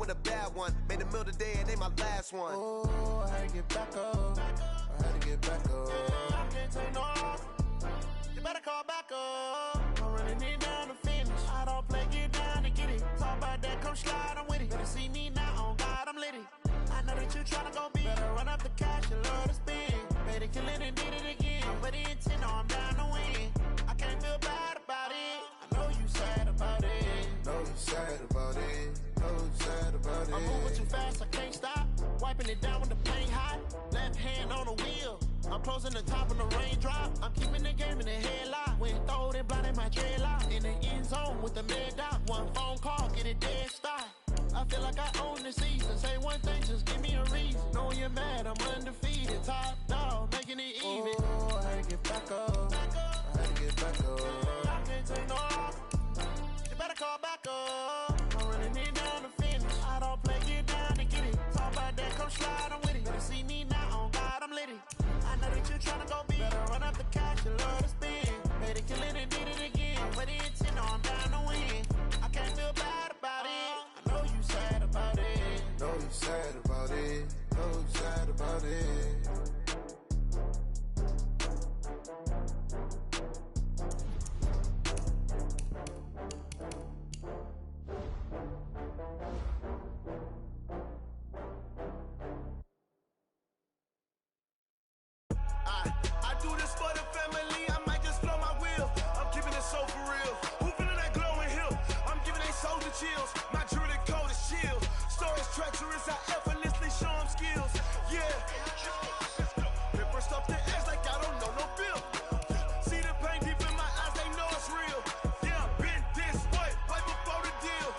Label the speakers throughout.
Speaker 1: with a bad one. Made a meal today and they my last one.
Speaker 2: Oh, I had to get back up. I had to get back up. I can't take no off. You better call back up. I'm running it down to finish. I don't play, get down to get it. Talk about that, come slide, I'm with it. Better see me now, on God, I'm litty. I know that you tryna go big. Better run up the cash, you love to spend. Better kill it and did it again. But the intent, no, I'm down to win. I can't feel bad about it. I know you sad about it.
Speaker 3: Know you sad about it. Know you sad about it.
Speaker 2: I'm moving too fast, I can't stop. Wiping it down with the paint hot. Left hand on the wheel. I'm closing the top of the raindrop. I'm keeping the game in the headlock. When throwed and blinded my dreadlock. In the end zone with the mid dot. One phone call, get it dead stop. I feel like I own the season. Say one thing, just give me a reason. Knowing you're mad, I'm undefeated. Top dog, making it even.
Speaker 3: Oh, I had to get back up. I had to get back up.
Speaker 2: I can't take no off. You better call back up. I'm running it down to finish. I don't play, get down and get it. Talk about that, come slide, I'm with it. Better see me now, on God, I'm litty. I know that you tryna go big. Better run up the cash, you love to spend. Better kill it and did it again. But the intent, no, I'm down to win. I can't feel bad about it. I know you sad about it.
Speaker 3: Know you sad about it. Know you sad about it.
Speaker 2: I do this for the family, I might just blow my wheel. I'm keeping it so for real. Who feeling that glowing hill? I'm giving they soldier chills. My jewelry code is chill. Stories treacherous, I effortlessly show them skills. Yeah. Paper stuff the edge like I don't know no feel. See the pain deep in my eyes, they know it's real. Yeah, been this way, right before the deal.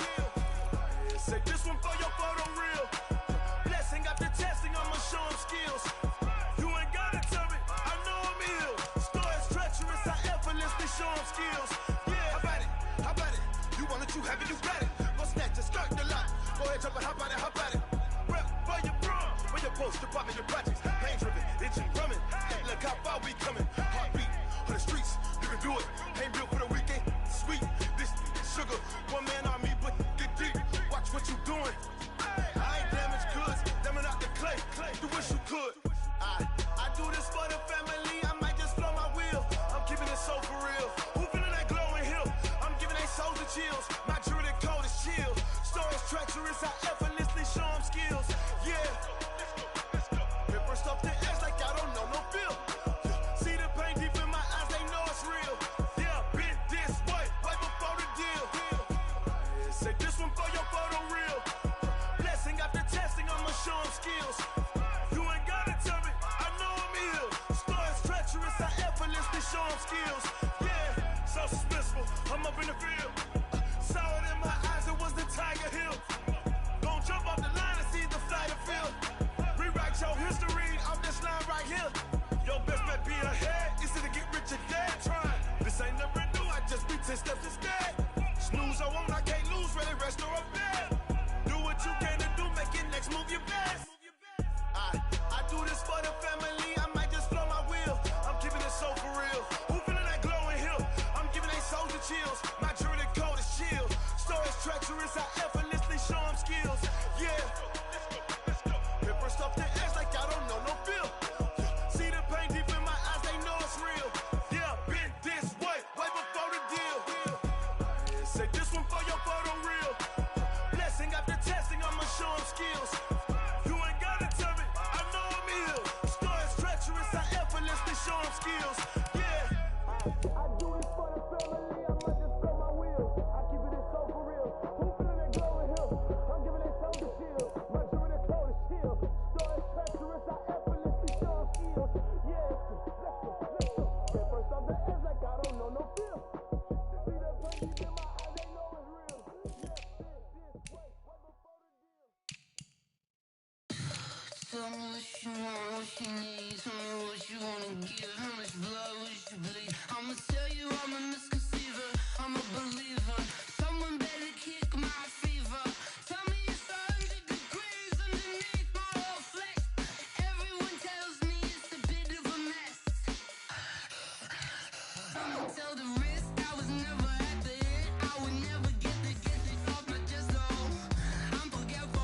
Speaker 2: Say this one for your photo real. Blessing after testing, I'ma show them skills. You ain't gotta tell me, I know I'm ill. Stories treacherous, I effortlessly show them skills. Yeah, how about it? How about it? You want it, you have it, you got it. Go snatch it, skirt the lot. Go ahead, jump it, how about it? How about it? Rep for your brum, for your post, department, your projects. Pain driven, itching, drumming. Hey, look how far we coming. Heartbeat on the streets, you can do it. Ain't built for the weekend, sweet. This sugar, one man on me, but get deep. Watch what you doing. I ain't damaged goods, damn out the clay. You wish you could. I do this for the family, I might just blow my wheel. I'm keeping it so for real. Who feeling that glowing hill? I'm giving they soldier chills. My jewelry code is chill. Stories treacherous, I effortlessly show them skills. Yeah. Paper stuff the edge like I don't know no feel. See the pain deep in my eyes, they know it's real. Yeah, been this way, right before the deal. Say this one for your photo real. Blessing after testing, I'ma show them skills. You ain't gotta tell me, I know I'm ill. Stories treacherous, I effortlessly show them skills. Yeah, so suspenseful, I'm up in the field. Saw it in my eyes, it was the Tiger Hill. Gon' jump off the line and see the flight of field. Rewrite your history off this line right here. Your best bet be ahead, easy to get rich or dead. Trying, this ain't never new, I just be 10 steps instead. Snooze I won't, I can't lose, ready, rest or up bed. Do what you can to do, make it next move your best. I do this for the family, I might just blow my wheel. I'm keeping it so for real. Who feeling that glowing hill? I'm giving they soldier chills. My jewelry code is chill. Stories treacherous, I effortlessly show them skills. Yeah. Paper stuff the edge like I don't know no feel. See the pain deep in my eyes, they know it's real. Yeah, been this way, right before the deal. Say this one for your photo real. Blessing after testing, I'ma show them skills. You ain't gotta tell me, I know I'm ill. Stories treacherous, I effortlessly show them skills. Yeah. I do it for the family, I might just blow my wheel. I keep it so for real. Who feeling that glowing hill? I'm giving it soldier shield. My jewelry code is chill. Stories treacherous, I effortlessly show them skills. Yeah, let's go. Get first off the edge like I don't know no feel. See the pain deep in my eyes, they know it's real. Yeah, this way, right before the deal.
Speaker 4: Tell me what you want, what you need. Tell me what you wanna give. How much blood would you bleed? I'ma tell you I'm a misconceiver. I'm a believer. Someone better kick my fever. Tell me it's 100 degrees underneath my whole flesh. Everyone tells me it's a bit of a mess. I'ma tell the risk I was never at the end. I would never get it off my chest. Oh, I'm forgetful.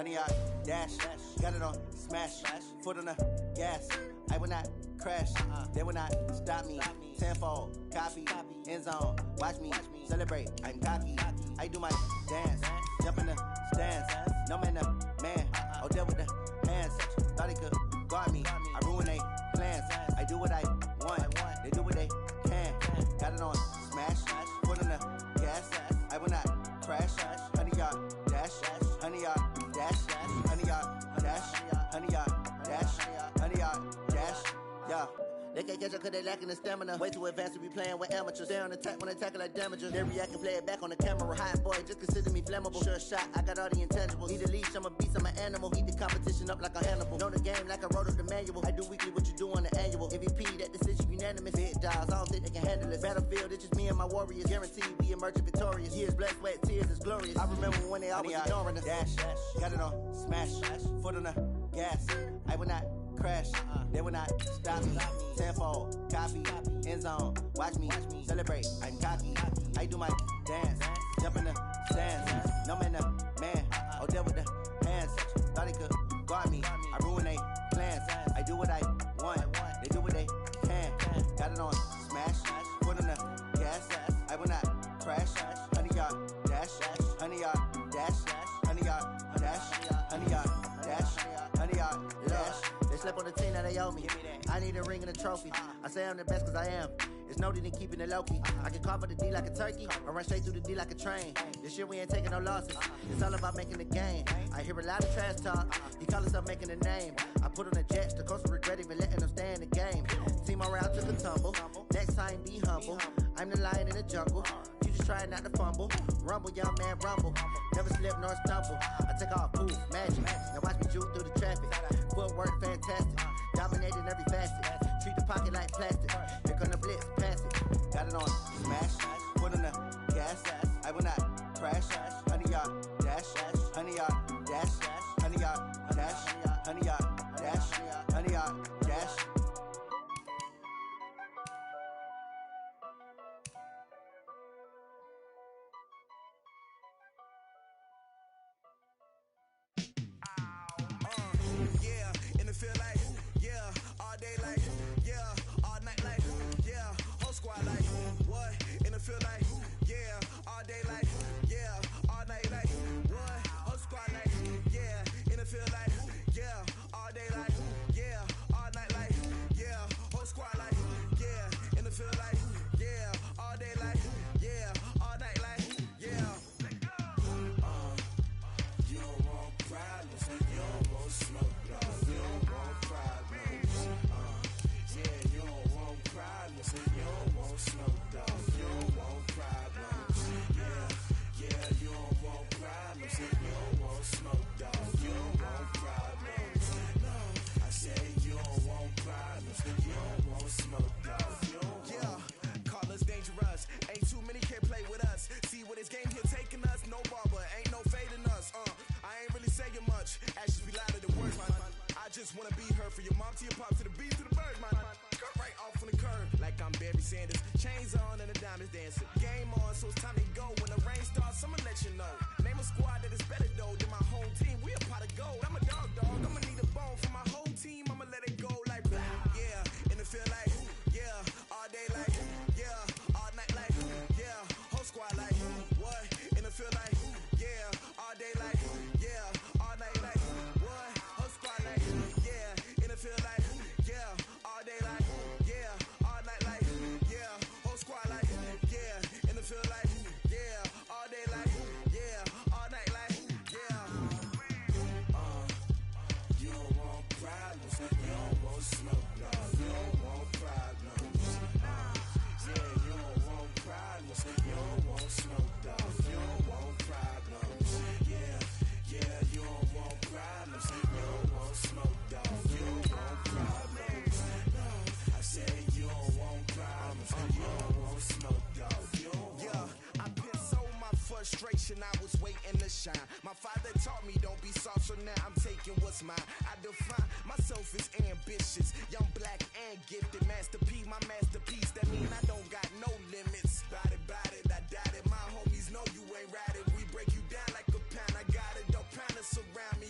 Speaker 5: 100-yard dash. Got it on smash. Foot on the gas. I will not crash. They will not stop me. Tenfold, copy, end zone. Watch me celebrate. I'm cocky. I do my dance. Jump in the stands. No man, the man. Oh, there with the hands. Thought he could guard me. I ruin they plans. I do what I want. They do what they can. Got it on smash. Foot on the gas. I will not crash. 100-yard dash. 100-yard dash. 100-yard dash. 100-yard dash. 100-yard dash. Yeah. They can't catch up cause they lacking the stamina. Way too advanced to be playing with amateurs. They on attack when they tackle like damagers. They react and play it back on the camera. Hot boy, just consider me flammable. Sure shot, I got all the intangibles. Need a leash, I'm a beast, I'm an animal. Eat the competition up like a Hannibal. Know the game like I wrote up the manual. I do weekly what you do on the annual. MVP, that decision unanimous. Big dials, I don't think they can handle it. Battlefield, it's just me and my warriors. Guaranteed we emerge victorious. Years, blood, sweat, tears, it's glorious. I remember when they always ignoring us. Dash, got it on smash. Foot on the gas. I will not crash. They will not stop me. Tenfold, copy, end zone. Watch me celebrate. I'm cocky. I do my dance. Jump in the stands. No man, the man. Oh, there with the hands. Thought he could guard me. I ruin they plans. I do what I want. They do what they can. Got it on smash. Foot on the gas. I will not crash. 100-yard dash. 100-yard dash. 100-yard dash. 100-yard dash. 100-yard dash. They slept on the team that they owe me. I need a ring and a trophy. I say I'm the best cause I am. It's noted in keeping it low-key. I can carve up the D like a turkey or run straight through the D like a train. This year we ain't taking no losses. It's all about making the game. I hear a lot of trash talk. He call himself making a name. I put on the Jets. The coach will regret even letting them stay in the game. Team around took a tumble. Next time be humble. I'm the lion in the jungle. You just trying not to fumble. Rumble, young man, rumble. Never slip nor stumble. I take off, poof, magic. Now watch me juke through the traffic. Footwork fantastic. Dominating every facet. Treat the pocket like plastic. Here come the blitz, pass it. Got it on smash. Foot on the gas. I will not crash. 100-yard dash. 100-yard dash. 100-yard dash. 100-yard dash. 100-yard dash.
Speaker 2: Yeah, in the field like, yeah, all day like, yeah, all night like, yeah, whole squad like, what? In the field like, yeah, all day like, yeah, all night like, what? Whole squad like, yeah, in the field like, yeah, all day like, yeah, all night like, yeah, whole squad like, yeah, in the field like, yeah, all day like, yeah, all night like, yeah. You don't want problems, you don't want smoke, no, you don't want problems. Yeah, you don't want problems, you don't want smoke, dog, you don't want problems. Yeah, you don't want problems, you don't want smoke, dog, you don't want problems. No, I say you don't want problems, you don't want smoke, dog, you don't want. Yeah, call us dangerous, ain't too many can play with us. See what this game here taking us, no barber, ain't no fading us. I ain't really saying much, actions be louder than words, man. I just wanna be heard for your mom to your pop to the beat to the bird, man. Cut right off on the curb, like I'm Barry Sanders. Chains on and the diamonds dancing. Game on, so it's time to go. When the rain starts, I'ma let you know. Name a squad that is better though than my home team. We a pot of gold. I'm a dog, I'ma need a bone for my whole team. I'ma let it go like, yeah, in the field like, yeah, all day like, yeah, all night like, yeah, whole squad like, what? In the field like, yeah, all day like, yeah, all night like, what? Whole squad like, yeah, in the field like, yeah, all day like, yeah, all night like, yeah, whole squad like, yeah, in the field like, yeah, all day like, yeah, all night like, yeah. You don't want problems, you don't want smoke, no, you don't want problems. Yeah, you don't want problems, you don't want smoke, dog, you don't want problems. Yeah, you don't want problems, you don't want smoke, dog, you don't want problems. No, I say you don't want problems, you don't want smoke, dog, you don't want. Yeah, I pissed so my frustration, I was waiting to shine. My father taught me don't be soft, so now I'm taking what's mine. I define myself as ambitious, young, black, and gifted. Master P, my masterpiece, that mean I don't got no limits. Bout it, I doubt it. My homies know you ain't ratted. We break you down like a pound. I got it, don't pound to surround me.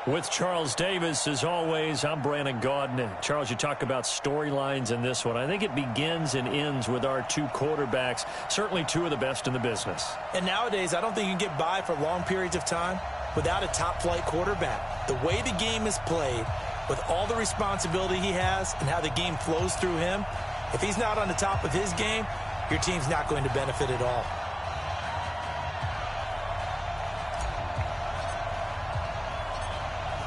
Speaker 6: With Charles Davis, as always, I'm Brandon Gaudin. Charles, you talk about storylines in this one. I think it begins and ends with our two quarterbacks, certainly two of the best in the business.
Speaker 7: And nowadays, I don't think you can get by for long periods of time without a top-flight quarterback. The way the game is played, with all the responsibility he has and how the game flows through him, if he's not on the top of his game, your team's not going to benefit at all.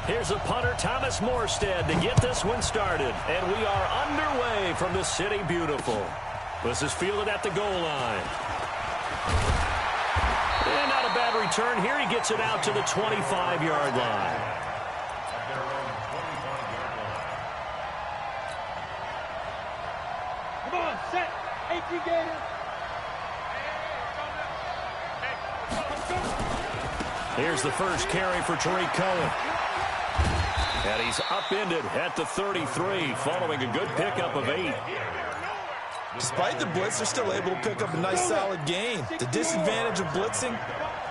Speaker 6: Here's a punter, Thomas Morstead, to get this one started. And we are underway from the City Beautiful. This is fielded at the goal line. And not a bad return here. He gets it out to the 25-yard line.
Speaker 8: Come on, set. 18 Gator.
Speaker 6: Here's the first carry for Tariq Cohen. And he's upended at the 33, following a good pickup of 8.
Speaker 7: Despite the blitz, they're still able to pick up a nice, solid gain. The disadvantage of blitzing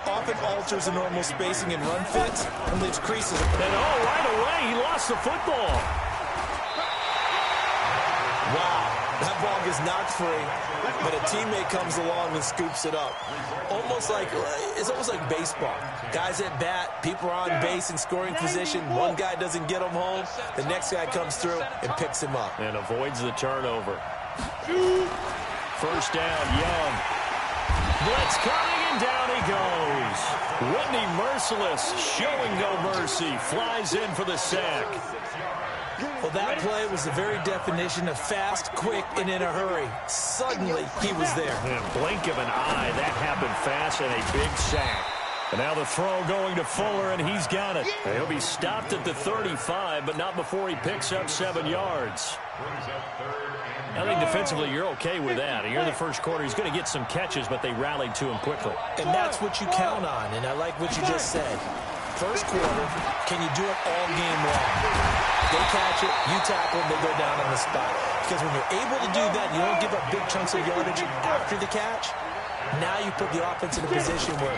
Speaker 7: often alters the normal spacing and run fits and leaves creases.
Speaker 6: And right away, he lost the football.
Speaker 7: Wow, that ball gets knocked free, but a teammate comes along and scoops it up. It's almost like baseball. Guys at bat, people are on base in scoring position. One guy doesn't get him home. The next guy comes through and picks him up.
Speaker 6: And avoids the turnover. First down, Young. Blitz coming, and down he goes. Whitney Merciless, showing no mercy, flies in for the sack.
Speaker 7: Well, that play was the very definition of fast, quick, and in a hurry. Suddenly, he was there.
Speaker 6: In a blink of an eye, that happened fast, and a big sack. And now the throw going to Fuller, and he's got it. He'll be stopped at the 35, but not before he picks up 7 yards. I think defensively you're okay with that. Here in the first quarter, he's going to get some catches, but they rallied to him quickly.
Speaker 7: And that's what you count on, and I like what you just said. First quarter, can you do it all game long? They catch it, you tackle, they go down on the spot. Because when you're able to do that, you don't give up big chunks of yardage after the catch. Now you put the offense in a position where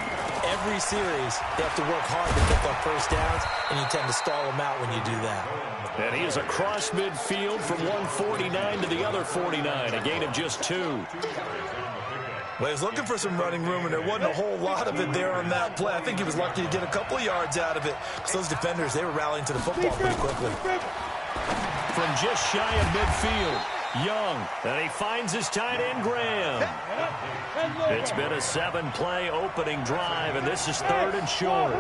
Speaker 7: every series they have to work hard to pick up first downs, and you tend to stall them out when you do that.
Speaker 6: And he is across midfield from 149 to the other 49, a gain of just 2.
Speaker 7: Well, he was looking for some running room, and there wasn't a whole lot of it there on that play. I think he was lucky to get a couple of yards out of it, because those defenders, they were rallying to the football pretty quickly.
Speaker 6: From just shy of midfield, Young, and he finds his tight end, Graham. It's been a 7-play opening drive, and this is 3rd and short.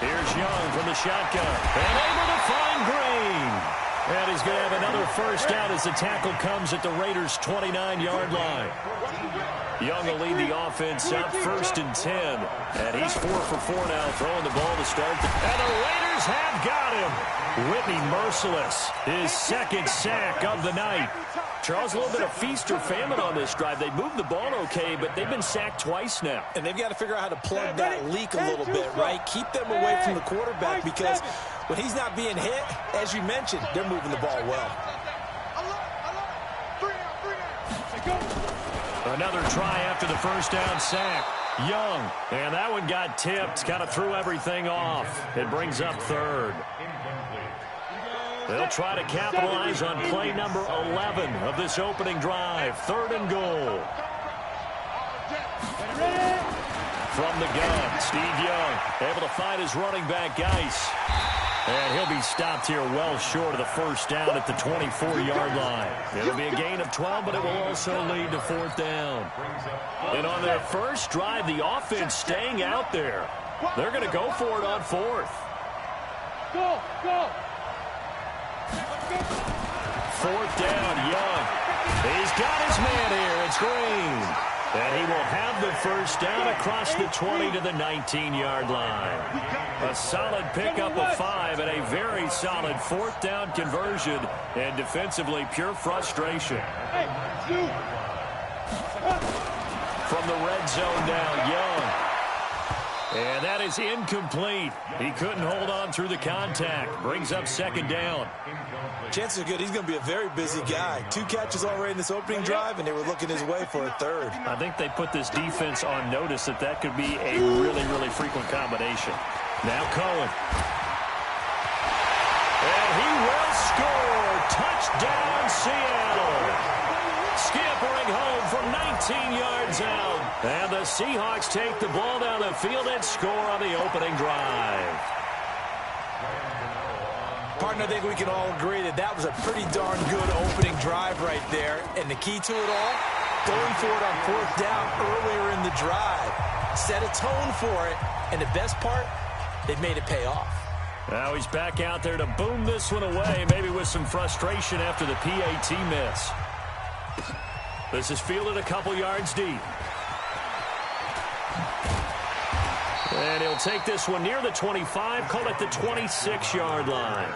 Speaker 6: Here's Young from the shotgun, and able to find Green. And he's going to have another first down as the tackle comes at the Raiders' 29-yard line. Young will lead the offense up 1st and 10. And he's 4 for 4 now, throwing the ball to start. And the Raiders have got him. Whitney Merciless, his 2nd sack of the night. Charles, a little bit of feast or famine on this drive. They moved the ball okay, but they've been sacked twice now.
Speaker 7: And they've got to figure out how to plug that leak a little bit, right? Keep them away from the quarterback, because when he's not being hit, as you mentioned, they're moving the ball well.
Speaker 6: Another try after the first down sack. Young, and that one got tipped, kind of threw everything off. It brings up 3rd. They'll try to capitalize on play number 11 of this opening drive. 3rd and goal. From the gun, Steve Young able to find his running back, Geis. And he'll be stopped here well short of the first down at the 24-yard line. It'll be a gain of 12, but it will also lead to 4th down. And on their first drive, the offense staying out there. They're going to go for it on 4th.
Speaker 8: Go, go.
Speaker 6: 4th down, Young. He's got his man here. It's Green. And he will have the first down across the 20 to the 19-yard line. A solid pickup of 5 and a very solid 4th down conversion. And defensively, pure frustration. From the red zone now, Young. And that is incomplete. He couldn't hold on through the contact. Brings up second down.
Speaker 7: Chances are good he's going to be a very busy guy. 2 catches already in this opening drive, and they were looking his way for a third.
Speaker 6: I think they put this defense on notice that could be a really, really frequent combination. Now Cohen. And he will score. Touchdown, Seattle. Scampering home from 19 yards out. And the Seahawks take the ball down the field and score on the opening drive.
Speaker 7: Partner, I think we can all agree that was a pretty darn good opening drive right there. And the key to it all, going for it on 4th down earlier in the drive. Set a tone for it. And the best part, they've made it pay off.
Speaker 6: Now he's back out there to boom this one away, maybe with some frustration after the PAT miss. This is fielded a couple yards deep. And he'll take this one near the 25, call it the 26-yard line.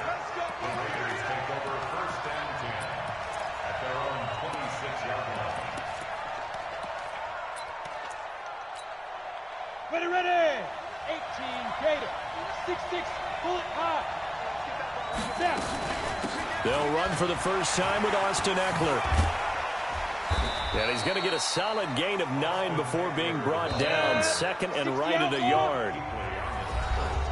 Speaker 8: Ready. 18 Gator. 6'6", bullet high. Step.
Speaker 6: They'll run for the first time with Austin Eckler. And he's going to get a solid gain of 9 before being brought down. Second and right at a yard.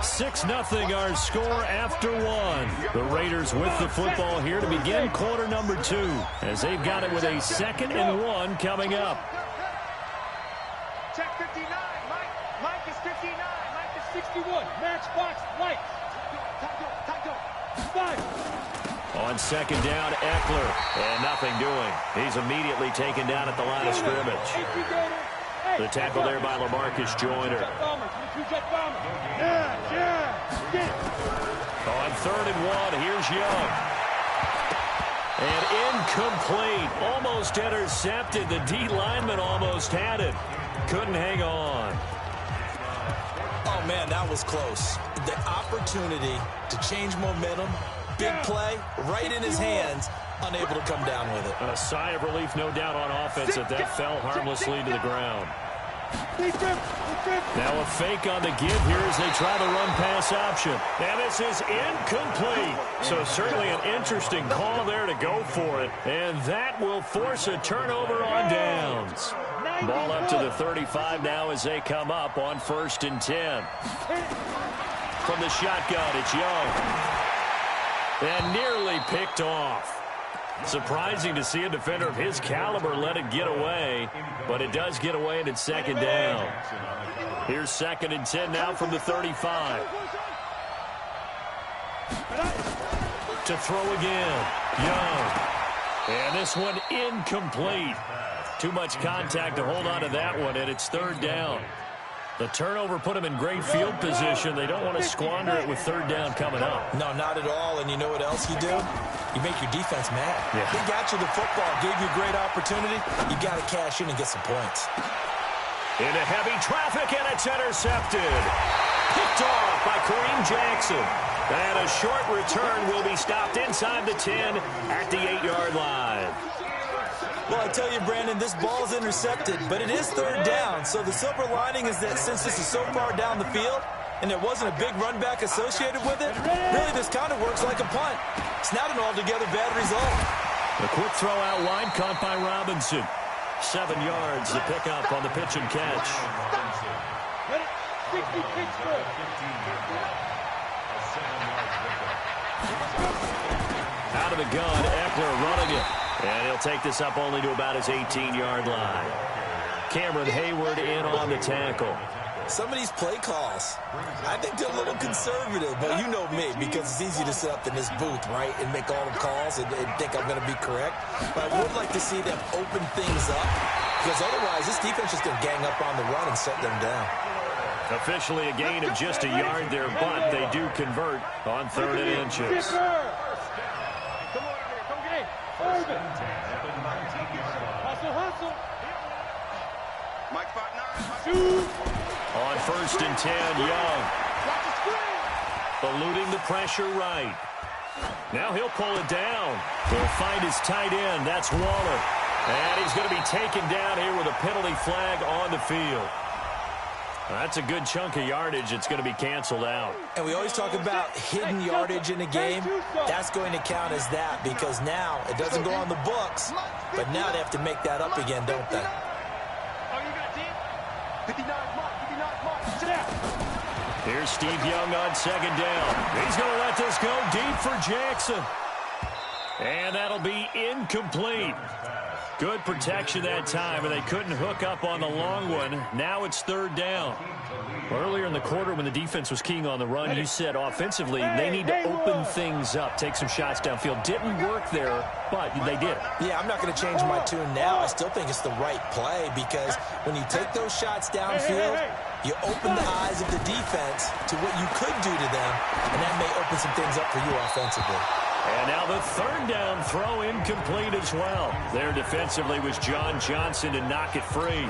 Speaker 6: 6-0 our score after 1. The Raiders with the football here to begin quarter number 2. As they've got it with a 2nd and 1 coming up.
Speaker 8: Check 59. Mike is 59. Mike is 61. Matchbox lights. Time go. 5.
Speaker 6: On second down, Eckler. And nothing doing. He's immediately taken down at the line of scrimmage. The tackle there by LaMarcus Joyner. On 3rd and 1, here's Young. And incomplete. Almost intercepted. The D lineman almost had it. Couldn't hang on.
Speaker 7: Oh, man, that was close. The opportunity to change momentum. Big play, right in his hands, unable to come down with it.
Speaker 6: A sigh of relief, no doubt, on offense that fell harmlessly to the ground. Now a fake on the give here as they try the run-pass option. And this is incomplete. So certainly an interesting call there to go for it. And that will force a turnover on downs. Ball up to the 35 now as they come up on 1st and 10. From the shotgun, it's Young. And nearly picked off. Surprising to see a defender of his caliber let it get away, but it does get away and it's 2nd down. Here's 2nd and 10 now from the 35. To throw again, Young. And this one incomplete. Too much contact to hold on to that one, and it's 3rd down. The turnover put them in great field position. They don't want to squander it with 3rd down coming up.
Speaker 7: No, not at all. And you know what else you do? You make your defense mad.
Speaker 6: Yeah.
Speaker 7: They got you the football, gave you a great opportunity. You got to cash in and get some points.
Speaker 6: Into heavy traffic, and it's intercepted. Picked off by Kareem Jackson. And a short return will be stopped inside the 10 at the 8-yard line.
Speaker 7: Well, I tell you, Brandon, this ball is intercepted, but it is 3rd down. So the silver lining is that since this is so far down the field and there wasn't a big run back associated with it, really this kind of works like a punt. It's not an altogether bad result.
Speaker 6: A quick throw out wide, caught by Robinson. 7 yards to pick up on the pitch and catch.
Speaker 8: 60 Pittsburgh.
Speaker 6: Out of the gun, Eckler running it. And he'll take this up only to about his 18-yard line. Cameron Hayward in on the tackle.
Speaker 7: Some of these play calls, I think they're a little conservative, but you know me, because it's easy to sit up in this booth, right, and make all the calls and think I'm going to be correct. But I would like to see them open things up, because otherwise this defense is going to gang up on the run and shut them down. Officially a gain of just a yard there, but they do convert on 3rd and inches.
Speaker 8: Hustle.
Speaker 2: Mike 5'9".
Speaker 6: On 1st and 10, Young. Eluding the pressure right. Now he'll pull it down. He'll find his tight end. That's Waller. And he's going to be taken down here with a penalty flag on the field. That's a good chunk of yardage. It's going to be canceled out.
Speaker 7: And we always talk about hidden yardage in a game. That's going to count as that because now it doesn't go on the books, but now they have to make that up again, don't they?
Speaker 8: Oh, you got deep? 59 mark, 59 mark. Sit down.
Speaker 6: Here's Steve Young on second down. He's going to let this go deep for Jackson. And that'll be incomplete. Good protection that time, and they couldn't hook up on the long one. Now it's third down. Earlier in the quarter when the defense was keying on the run, you said offensively they need to open things up, take some shots downfield. Didn't work there, but they did.
Speaker 7: Yeah, I'm not going to change my tune now. I still think it's the right play because when you take those shots downfield, you open the eyes of the defense to what you could do to them, and that may open some things up for you offensively.
Speaker 6: And now the third down throw incomplete as well. There defensively was John Johnson to knock it free.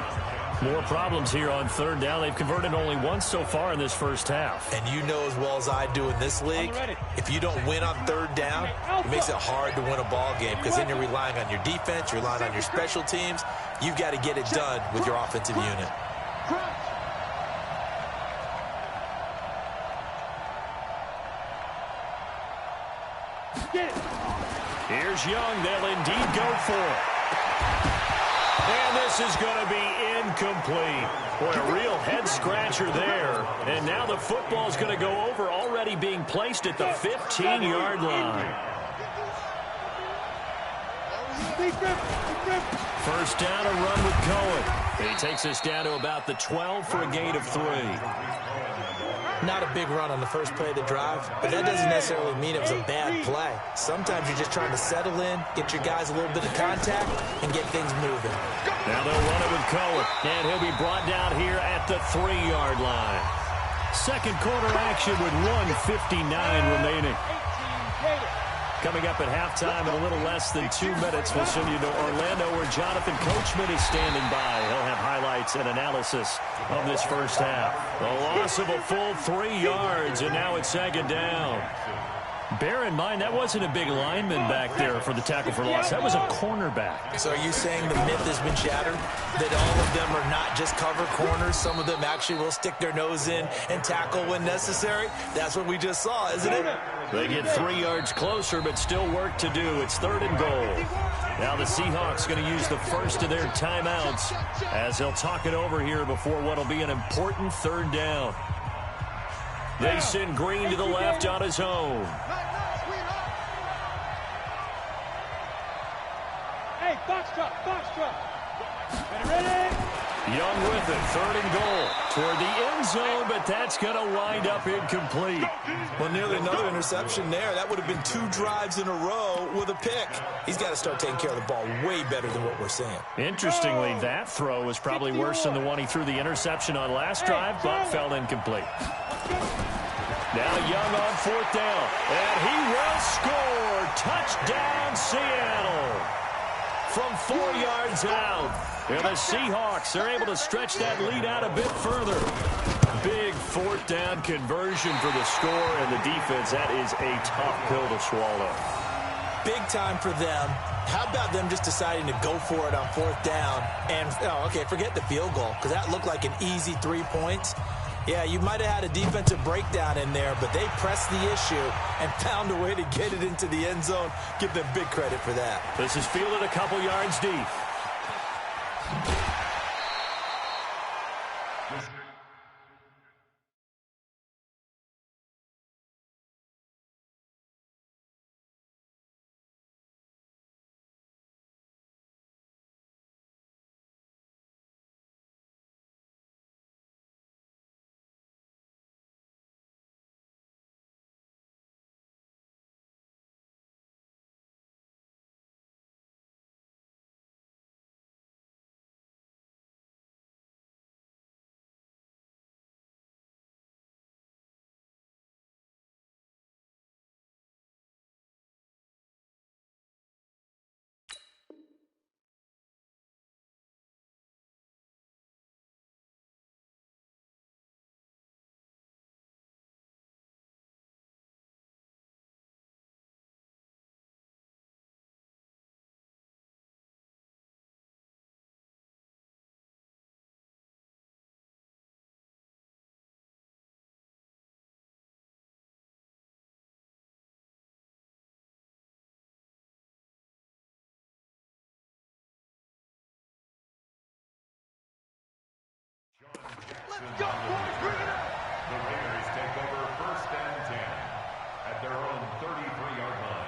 Speaker 6: More problems here on third down. They've converted only once so far in this first half.
Speaker 7: And you know as well as I do in this league, if you don't win on third down, it makes it hard to win a ball game because then you're relying on your defense, you're relying on your special teams. You've got to get it done with your offensive unit.
Speaker 6: Here's Young. They'll indeed go for it. And this is going to be incomplete. Boy, a real head-scratcher there. And now the football's going to go over, already being placed at the 15-yard line. First down, a run with Cohen. He takes us down to about the 12 for a gain of 3.
Speaker 7: Not a big run on the first play of the drive, but that doesn't necessarily mean it was a bad play. Sometimes you're just trying to settle in, get your guys a little bit of contact, and get things moving.
Speaker 6: Now they'll run it with Cohen, and he'll be brought down here at the 3-yard line. Second quarter action with 1:59 remaining. Coming up at halftime in a little less than 2 minutes, we'll send you to Orlando where Jonathan Coachman is standing by. He'll have highlights and analysis of this first half. The loss of a full 3 yards, and now it's second down. Bear in mind, that wasn't a big lineman back there for the tackle for loss. That was a cornerback.
Speaker 7: So are you saying the myth has been shattered? That all of them are not just cover corners? Some of them actually will stick their nose in and tackle when necessary? That's what we just saw, isn't it?
Speaker 6: They get 3 yards closer, but still work to do. It's third and goal. Now the Seahawks going to use the first of their timeouts as they'll talk it over here before what will be an important third down. They send Green to the left on his own.
Speaker 8: Hey, box drop. Ready?
Speaker 6: Young with it, third and goal. Toward the end zone, but that's going to wind up incomplete.
Speaker 7: Well, nearly another interception there. That would have been 2 drives in a row with a pick. He's got to start taking care of the ball way better than what we're seeing.
Speaker 6: Interestingly, that throw was probably worse than the one he threw the interception on last drive, but fell incomplete. Now Young on fourth down, and he will score. Touchdown, Seattle. From 4 yards out. And the Seahawks are able to stretch that lead out a bit further. Big fourth down conversion for the score, and the defense, that is a tough pill to swallow.
Speaker 7: Big time for them. How about them just deciding to go for it on fourth down? And, forget the field goal, because that looked like an easy 3 points. Yeah, you might have had a defensive breakdown in there, but they pressed the issue and found a way to get it into the end zone. Give them big credit for that.
Speaker 6: This is fielded a couple yards deep.
Speaker 8: Go, boys, bring it up.
Speaker 9: The Raiders take over 1st and 10 at their own 33-yard line.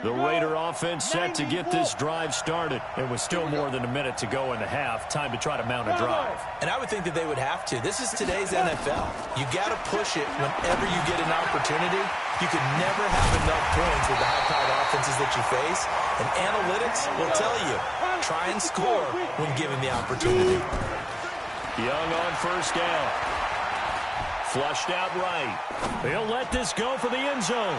Speaker 6: The Raider offense set to get this drive started. It was still more than a minute to go in the half. Time to try to mount a drive.
Speaker 7: And I would think that they would have to. This is today's NFL. You got to push it whenever you get an opportunity. You can never have enough points with the high-powered offenses that you face. And analytics will tell you, try and score when given the opportunity.
Speaker 6: Young on 1st down. Flushed out right. He'll let this go for the end zone.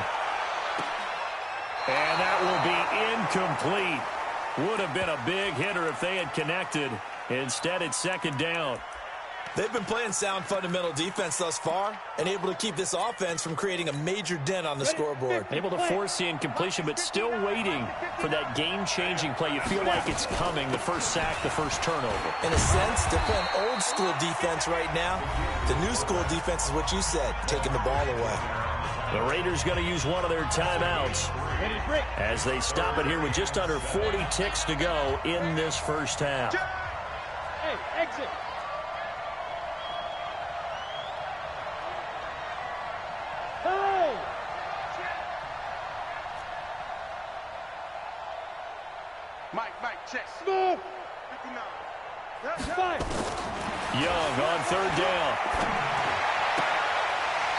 Speaker 6: And that will be incomplete. Would have been a big hitter if they had connected. Instead, it's 2nd down.
Speaker 7: They've been playing sound fundamental defense thus far and able to keep this offense from creating a major dent on the scoreboard.
Speaker 6: Able to force the incompletion, but still waiting for that game-changing play. You feel like it's coming, the first sack, the first turnover.
Speaker 7: In a sense, they're playing old-school defense right now. The new-school defense is what you said, taking the ball away.
Speaker 6: The Raiders going to use one of their timeouts as they stop it here with just under 40 ticks to go in this first half.
Speaker 8: Hey, exit. Hey!
Speaker 2: Mike, check.
Speaker 8: Smooth.
Speaker 2: 59.
Speaker 8: That's fine.
Speaker 6: Young on 3rd down.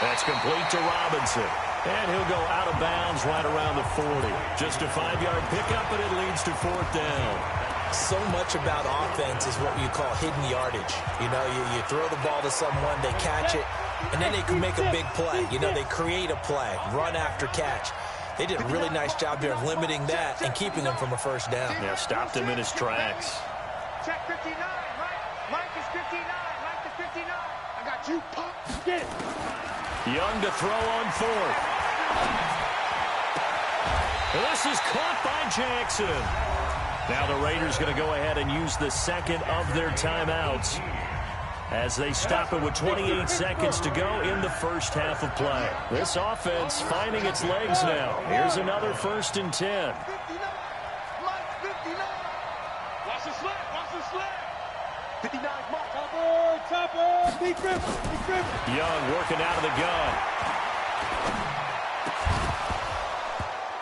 Speaker 6: That's complete to Robinson. And he'll go out of bounds right around the 40. Just a 5-yard pickup, and it leads to 4th down.
Speaker 7: So much about offense is what you call hidden yardage. You know, you throw the ball to someone, they catch it, and then they can make a big play. You know, they create a play, run after catch. They did a really nice job there of limiting that and keeping him from a 1st down.
Speaker 6: Yeah, stopped him in his tracks.
Speaker 8: Check 59, Mike is 59. Mike is 59. I got you, Pop. Get it.
Speaker 6: Young to throw on 4th. This is caught by Jackson. Now the Raiders going to go ahead and use the 2nd of their timeouts as they stop it with 28 seconds to go in the first half of play. This offense finding its legs now. Here's another 1st and 10.
Speaker 8: Watch the slap.
Speaker 2: 59, Mark.
Speaker 8: Topper. Deep dribble.
Speaker 6: Young working out of the gun.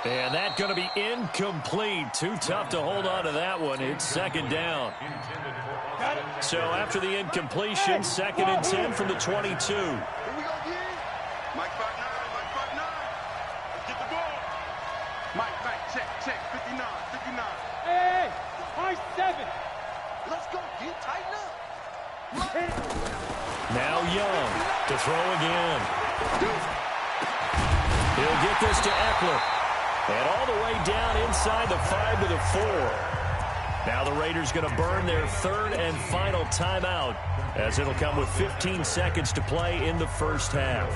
Speaker 6: And that's going to be incomplete. Too tough to hold on to that one. It's 2nd down. So after the incompletion, 2nd and 10 from the 22.
Speaker 2: Here we go again. Mike 5'9". Let's get the ball. Mike, check. 59.
Speaker 8: Hey, high 7.
Speaker 2: Let's go, get tighten up.
Speaker 6: Now Young to throw again. He'll get this to Eckler. And all the way down inside the 5 to the 4. Now the Raiders going to burn their 3rd and final timeout as it'll come with 15 seconds to play in the first half.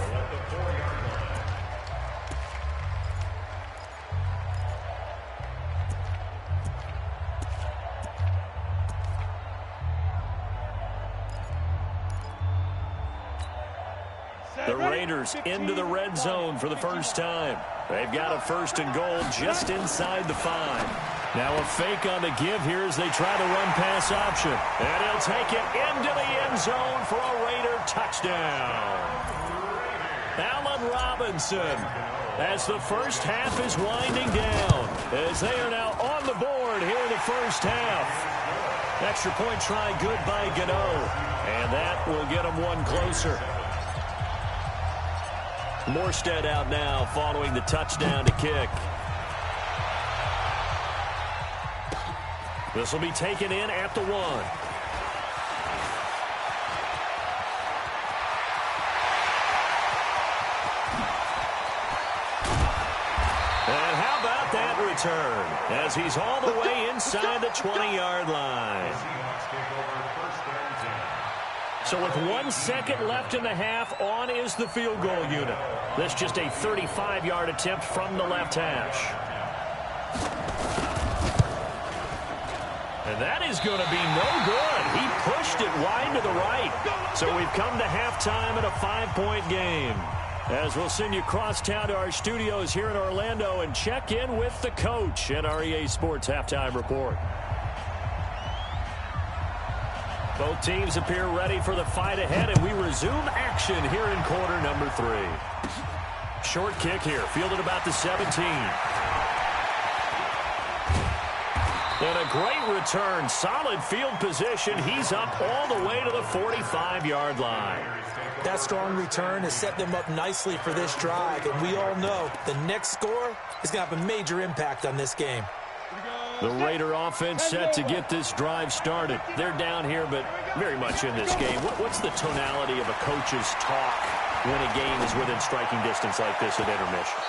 Speaker 6: The Raiders into the red zone for the first time. They've got a 1st and goal just inside the 5. Now a fake on the give here as they try to run pass option. And he'll take it into the end zone for a Raider touchdown. Allen Robinson as the first half is winding down as they are now on the board here in the first half. Extra point try good by Gano. And that will get them one closer. Morstead out now following the touchdown to kick. This will be taken in at the 1. And how about that return as he's all the way inside the 20-yard line. So with 1 second left in the half, on is the field goal unit. That's just a 35-yard attempt from the left hash. And that is going to be no good. He pushed it wide to the right. So we've come to halftime in a 5-point game. As we'll send you across town to our studios here in Orlando and check in with the coach at our EA Sports Halftime Report. Both teams appear ready for the fight ahead, and we resume action here in quarter number 3. Short kick here, fielded about the 17. And a great return, solid field position. He's up all the way to the 45-yard line.
Speaker 7: That strong return has set them up nicely for this drive, and we all know the next score is going to have a major impact on this game.
Speaker 6: The Raider offense set to get this drive started. They're down here, but very much in this game. What's the tonality of a coach's talk when a game is within striking distance like this at intermission?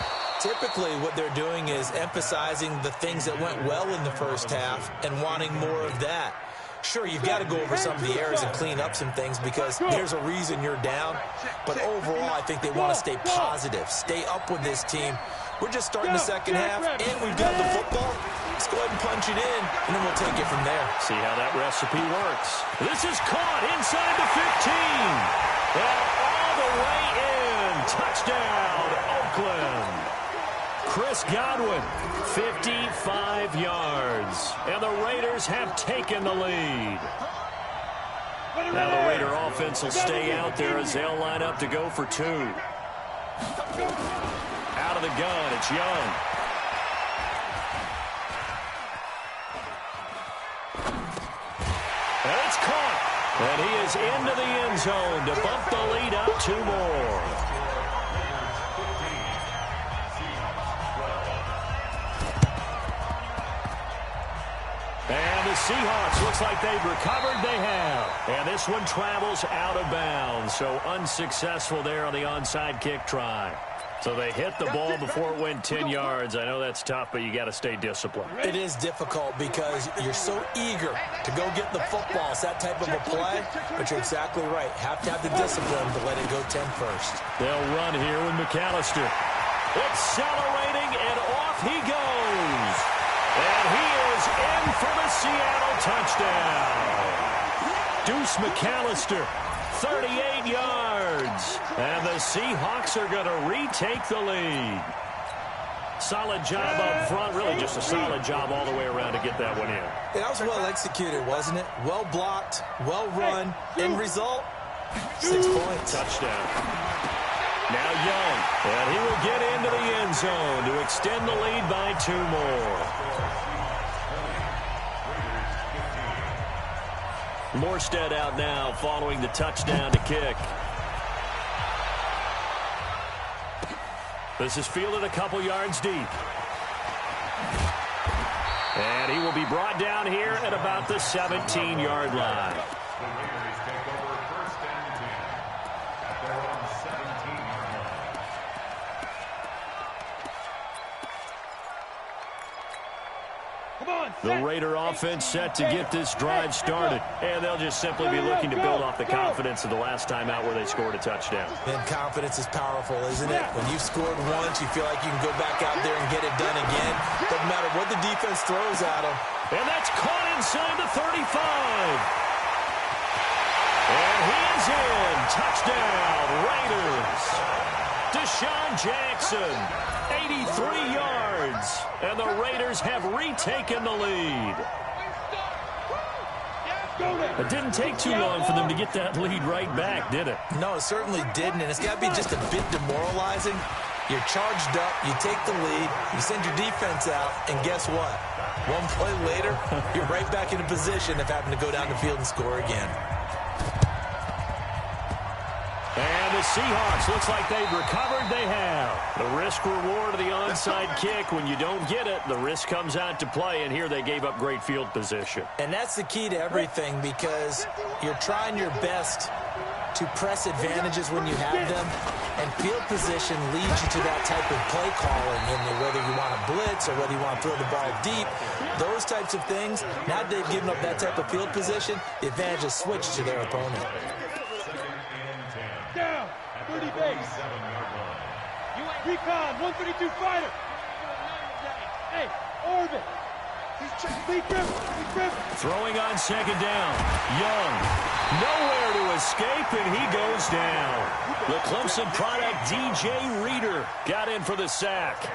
Speaker 7: Typically, what they're doing is emphasizing the things that went well in the first half and wanting more of that. Sure, you've got to go over some of the errors and clean up some things because there's a reason you're down. But overall, I think they want to stay positive, stay up with this team. We're just starting the second half, and we've got the football. Let's go ahead and punch it in, and then we'll take it from there.
Speaker 6: See how that recipe works. This is caught inside the 15. And all the way in. Touchdown, Oakland. Chris Godwin, 55 yards. And the Raiders have taken the lead. Now the Raider offense will stay out there as they'll line up to go for 2. Out of the gun, it's Young. And it's caught. And he is into the end zone to bump the lead up 2 more. And the Seahawks, looks like they've recovered. They have. And this one travels out of bounds. So unsuccessful there on the onside kick try. So they hit the ball before it went 10 yards. I know that's tough, but you got to stay disciplined.
Speaker 7: It is difficult because you're so eager to go get the football. It's that type of a play, but you're exactly right. Have to have the discipline to let it go 10 first.
Speaker 6: They'll run here with McAllister. Accelerating, and off he goes. And he is in for the Seattle touchdown. Deuce McAllister, 38 yards. And the Seahawks are going to retake the lead. Solid job up front. Really just a solid job all the way around to get that one in.
Speaker 7: That was well executed, wasn't it? Well blocked, well run. End result, 6 points.
Speaker 6: Touchdown. Now Young. And he will get into the end zone to extend the lead by 2 more. Morstead out now following the touchdown to kick. This is fielded a couple yards deep. And he will be brought down here at about the 17-yard line.
Speaker 9: The Raiders take over 1st and 10 at their own 17-yard line.
Speaker 6: The Raider offense set to get this drive started. And they'll just simply be looking to build off the confidence of the last time out where they scored a touchdown.
Speaker 7: And confidence is powerful, isn't it? When you've scored once, you feel like you can go back out there and get it done again. Doesn't matter what the defense throws at them.
Speaker 6: And that's caught inside the 35. And he is in. Touchdown, Raiders. Deshaun Jackson, 83 yards. And the Raiders have retaken the lead. It didn't take too long for them to get that lead right back, did it?
Speaker 7: No, it certainly didn't, and it's got to be just a bit demoralizing. You're charged up, you take the lead, you send your defense out, and guess what? One play later, you're right back in a position of having to go down the field and score again.
Speaker 6: And the Seahawks, looks like they've recovered. They have. The risk-reward of the onside kick. When you don't get it, the risk comes out to play, and here they gave up great field position.
Speaker 7: And that's the key to everything because you're trying your best to press advantages when you have them, and field position leads you to that type of play calling, and whether you want to blitz or whether you want to throw the ball deep, those types of things. Now that they've given up that type of field position, the advantage is switched to their opponent.
Speaker 8: Down, 30 base. Recon, 132 fighter. Hey, orbit.
Speaker 6: Throwing on second down. Young. Nowhere to escape, and he goes down. The Clemson product, DJ Reader, got in for the sack.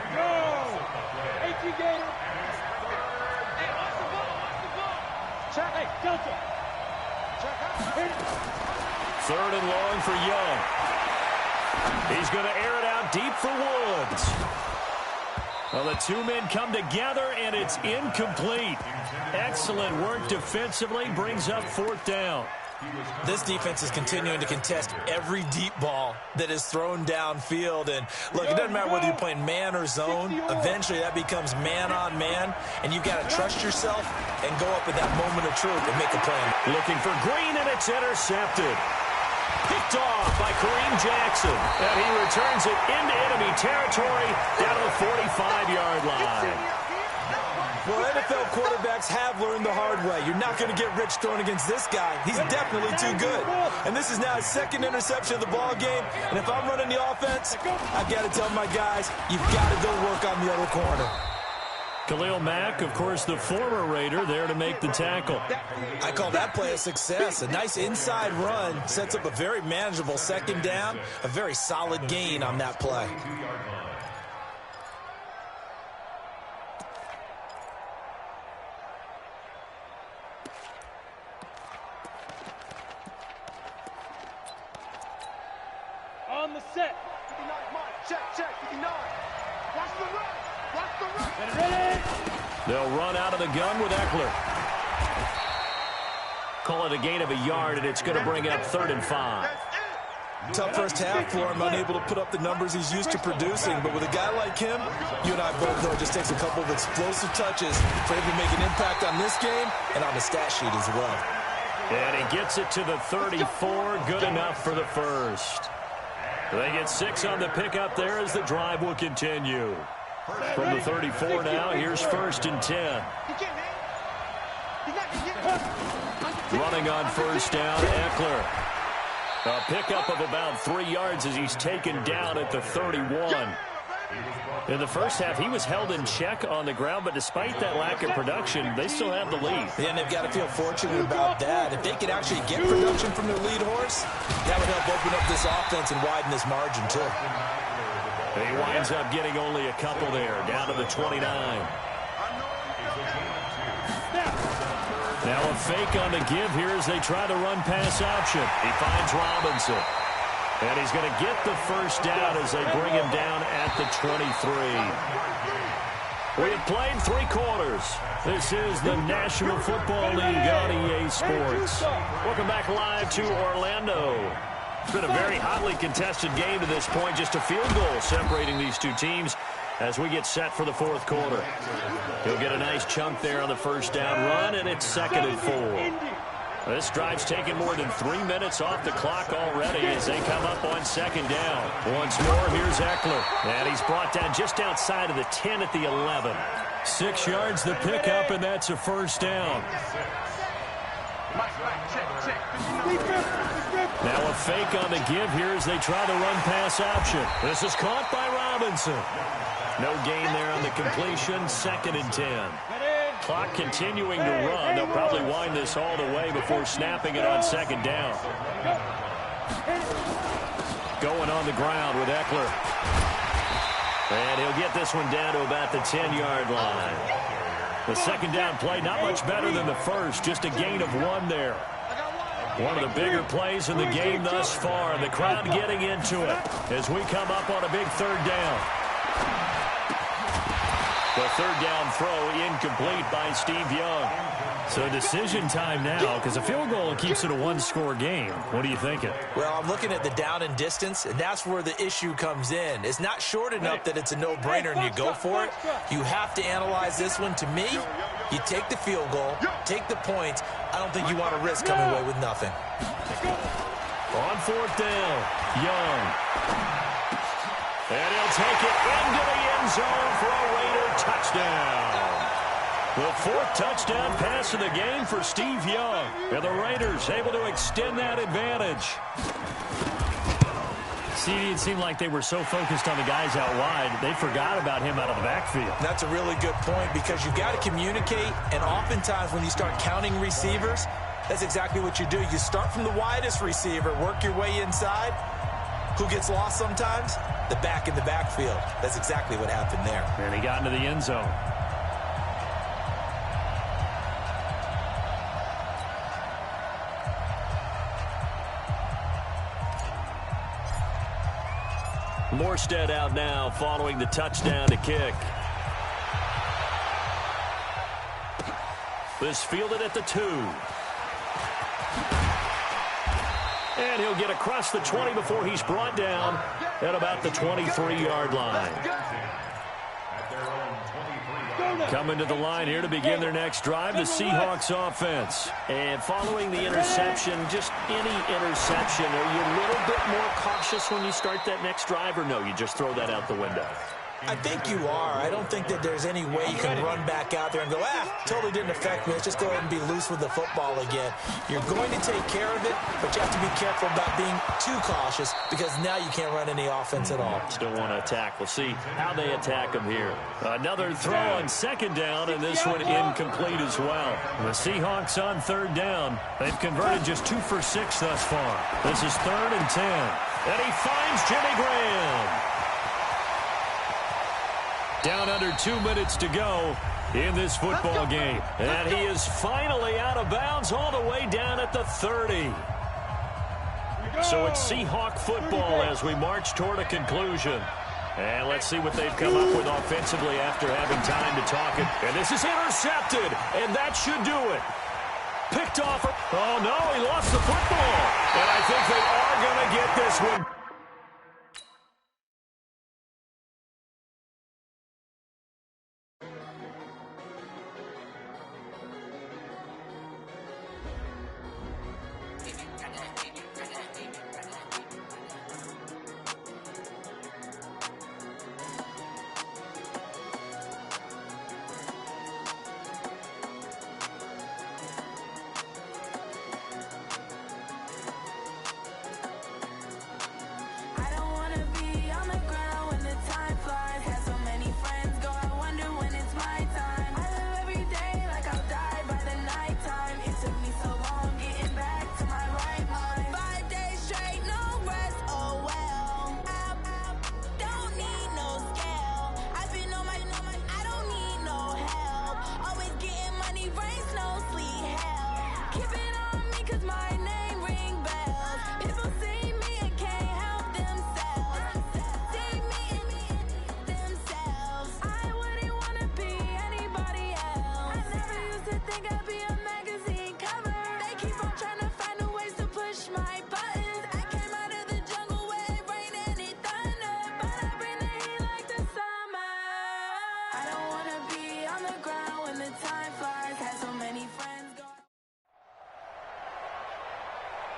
Speaker 6: Third and long for Young. He's going to air it out deep for Woods. Well, the two men come together, and it's incomplete. Excellent work defensively, brings up fourth down.
Speaker 7: This defense is continuing to contest every deep ball that is thrown downfield. And, look, it doesn't matter whether you're playing man or zone. Eventually, that becomes man-on-man, and you've got to trust yourself and go up at that moment of truth and make a play.
Speaker 6: Looking for Green, and it's intercepted. Picked off by Kareem Jackson. And he returns it into enemy territory down to the 45-yard line.
Speaker 7: Well, NFL quarterbacks have learned the hard way. You're not going to get rich throwing against this guy. He's definitely too good. And this is now his second interception of the ball game. And if I'm running the offense, I've got to tell my guys, you've got to go work on the other corner.
Speaker 6: Khalil Mack, of course, the former Raider, there to make the tackle.
Speaker 7: I call that play a success. A nice inside run sets up a very manageable second down, a very solid gain on that play.
Speaker 8: On the set. 59, Mike. Check, 59. Watch the run. Ready.
Speaker 6: They'll run out of the gun with Eckler. Call it a gain of a yard, and it's going to bring up 3rd and 5.
Speaker 7: Tough first half for him, unable to put up the numbers he's used to producing. But with a guy like him, you and I both know it just takes a couple of explosive touches for him to make an impact on this game and on the stat sheet as well.
Speaker 6: And he gets it to the 34. Good enough for the first. They get 6 on the pickup there as the drive will continue. From the 34 now, here's 1st and 10. Running on first down, Eckler. A pickup of about 3 yards as he's taken down at the 31. In the first half, he was held in check on the ground, but despite that lack of production, they still have the lead.
Speaker 7: And they've got to feel fortunate about that. If they could actually get production from their lead horse, that would help open up this offense and widen this margin, too.
Speaker 6: And he winds up getting only a couple there, down to the 29. Now a fake on the give here as they try the run-pass option. He finds Robinson. And he's going to get the first down as they bring him down at the 23. We have played 3 quarters. This is the National Football League on EA Sports. Welcome back live to Orlando. It's been a very hotly contested game to this point. Just a field goal separating these two teams as we get set for the 4th quarter. He'll get a nice chunk there on the first down run, and it's 2nd and 4. This drive's taken more than 3 minutes off the clock already as they come up on 2nd down. Once more, here's Eckler. And he's brought down just outside of the 10 at the 11. 6 yards the pickup, and that's a first down. Now a fake on the give here as they try the run-pass option. This is caught by Robinson. No gain there on the completion. 2nd and 10. Clock continuing to run. They'll probably wind this all the way before snapping it on 2nd down. Going on the ground with Eckler. And he'll get this one down to about the 10-yard line. The 2nd down play, not much better than the first. Just a gain of 1 there. One of the bigger plays in the game thus far. The crowd getting into it as we come up on a big 3rd down. The 3rd down throw incomplete by Steve Young. So decision time now, because a field goal keeps it a 1-score game. What are you thinking?
Speaker 7: Well, I'm looking at the down and distance, and that's where the issue comes in. It's not short enough that it's a no-brainer and you go for it. You have to analyze this one. To me, you take the field goal, take the points. I don't think you want to risk coming away with nothing.
Speaker 6: On 4th down, Young. And he'll take it into the end zone for a Raider touchdown. The 4th touchdown pass of the game for Steve Young. And the Raiders able to extend that advantage. See, it seemed like they were so focused on the guys out wide, they forgot about him out of the backfield.
Speaker 7: That's a really good point because you've got to communicate, and oftentimes when you start counting receivers, that's exactly what you do. You start from the widest receiver, work your way inside. Who gets lost sometimes? The back in the backfield. That's exactly what happened there.
Speaker 6: And he got into the end zone. Morstead out now following the touchdown to kick. This fielded at the 2. And he'll get across the 20 before he's brought down at about the 23-yard line. Coming to the line here to begin their next drive, the Seahawks offense. And following the interception, just any interception, are you a little bit more cautious when you start that next drive, or no, you just throw that out the window?
Speaker 7: I think you are. I don't think that there's any way you can run back out there and go, totally didn't affect me. Let's just go ahead and be loose with the football again. You're going to take care of it, but you have to be careful about being too cautious because now you can't run any offense at all.
Speaker 6: Still want to attack. We'll see how they attack him here. Another throw on second down, and this one incomplete as well. The Seahawks on third down. They've converted just 2 for 6 thus far. This is 3rd and 10. And he finds Jimmy Graham. Down under 2 minutes to go in this football game. And he is finally out of bounds all the way down at the 30. So it's Seahawk football as we march toward a conclusion. And let's see what they've come up with offensively after having time to talk it. And this is intercepted, and that should do it. Picked off. Oh, no, he lost the football. And I think they are going to get this one.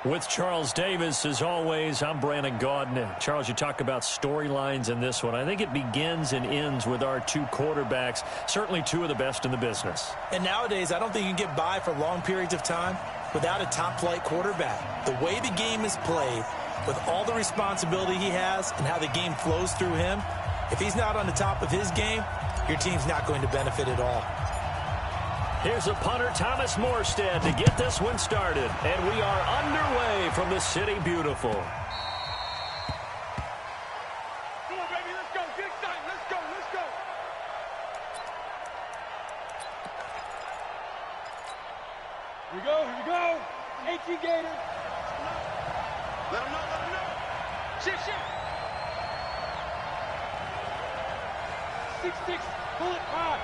Speaker 6: With Charles Davis, as always, I'm Brandon Gaudin. Charles, you talk about storylines in this one. I think it begins and ends with our 2 quarterbacks, certainly 2 of the best in the business.
Speaker 7: And nowadays, I don't think you can get by for long periods of time without a top-flight quarterback. The way the game is played, with all the responsibility he has and how the game flows through him, if he's not on the top of his game, your team's not going to benefit at all.
Speaker 6: Here's a punter, Thomas Morstead, to get this one started. And we are underway from the City Beautiful.
Speaker 8: Come on, baby, let's go. Get excited. Let's go, let's go. Here we go, here we go. HE Gator. Let him know, let him know. Shift, shift. 6-6, pull it high.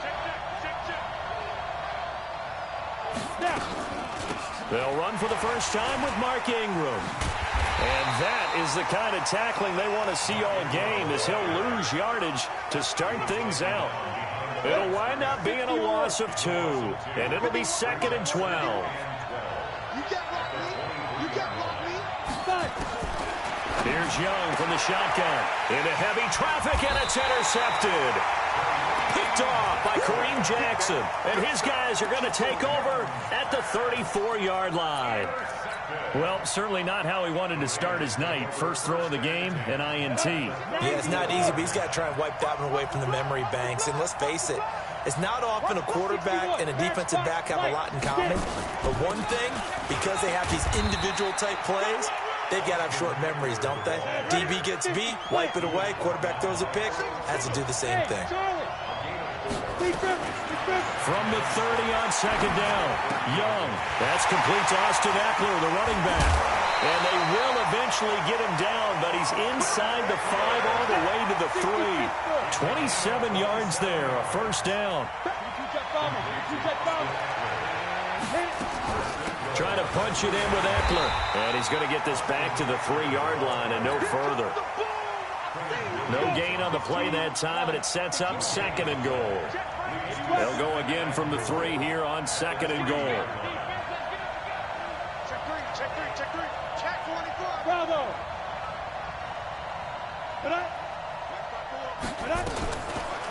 Speaker 8: Check, check, check, check.
Speaker 6: They'll run for the first time with Mark Ingram. And that is the kind of tackling they want to see all game, as he'll lose yardage to start things out. It'll wind up being a loss of 2, and it'll be 2nd and 12.
Speaker 8: You can't block me. You can't block me.
Speaker 6: Here's Young from the shotgun. Into heavy traffic, and it's intercepted. Picked off by Kareem Jackson. And his guys are going to take over at the 34-yard line. Well, certainly not how he wanted to start his night. First throw of the game, an INT.
Speaker 7: Yeah, it's not easy, but he's got to try and wipe that one away from the memory banks. And let's face it, it's not often a quarterback and a defensive back have a lot in common. But one thing, because they have these individual type plays, they've got to have short memories, don't they? DB gets beat, wipe it away, quarterback throws a pick, has to do the same thing.
Speaker 6: From the 30 on second down, Young. That's complete to Austin Eckler, the running back. And they will eventually get him down, but he's inside the 5 all the way to the 3. 27 yards there, a first down. Trying to punch it in with Eckler. And he's going to get this back to the 3-yard line and no further. No gain on the play that time, and it sets up second and goal. They'll go again from the 3 here on second and goal.
Speaker 8: Check three. Check 24. Bravo.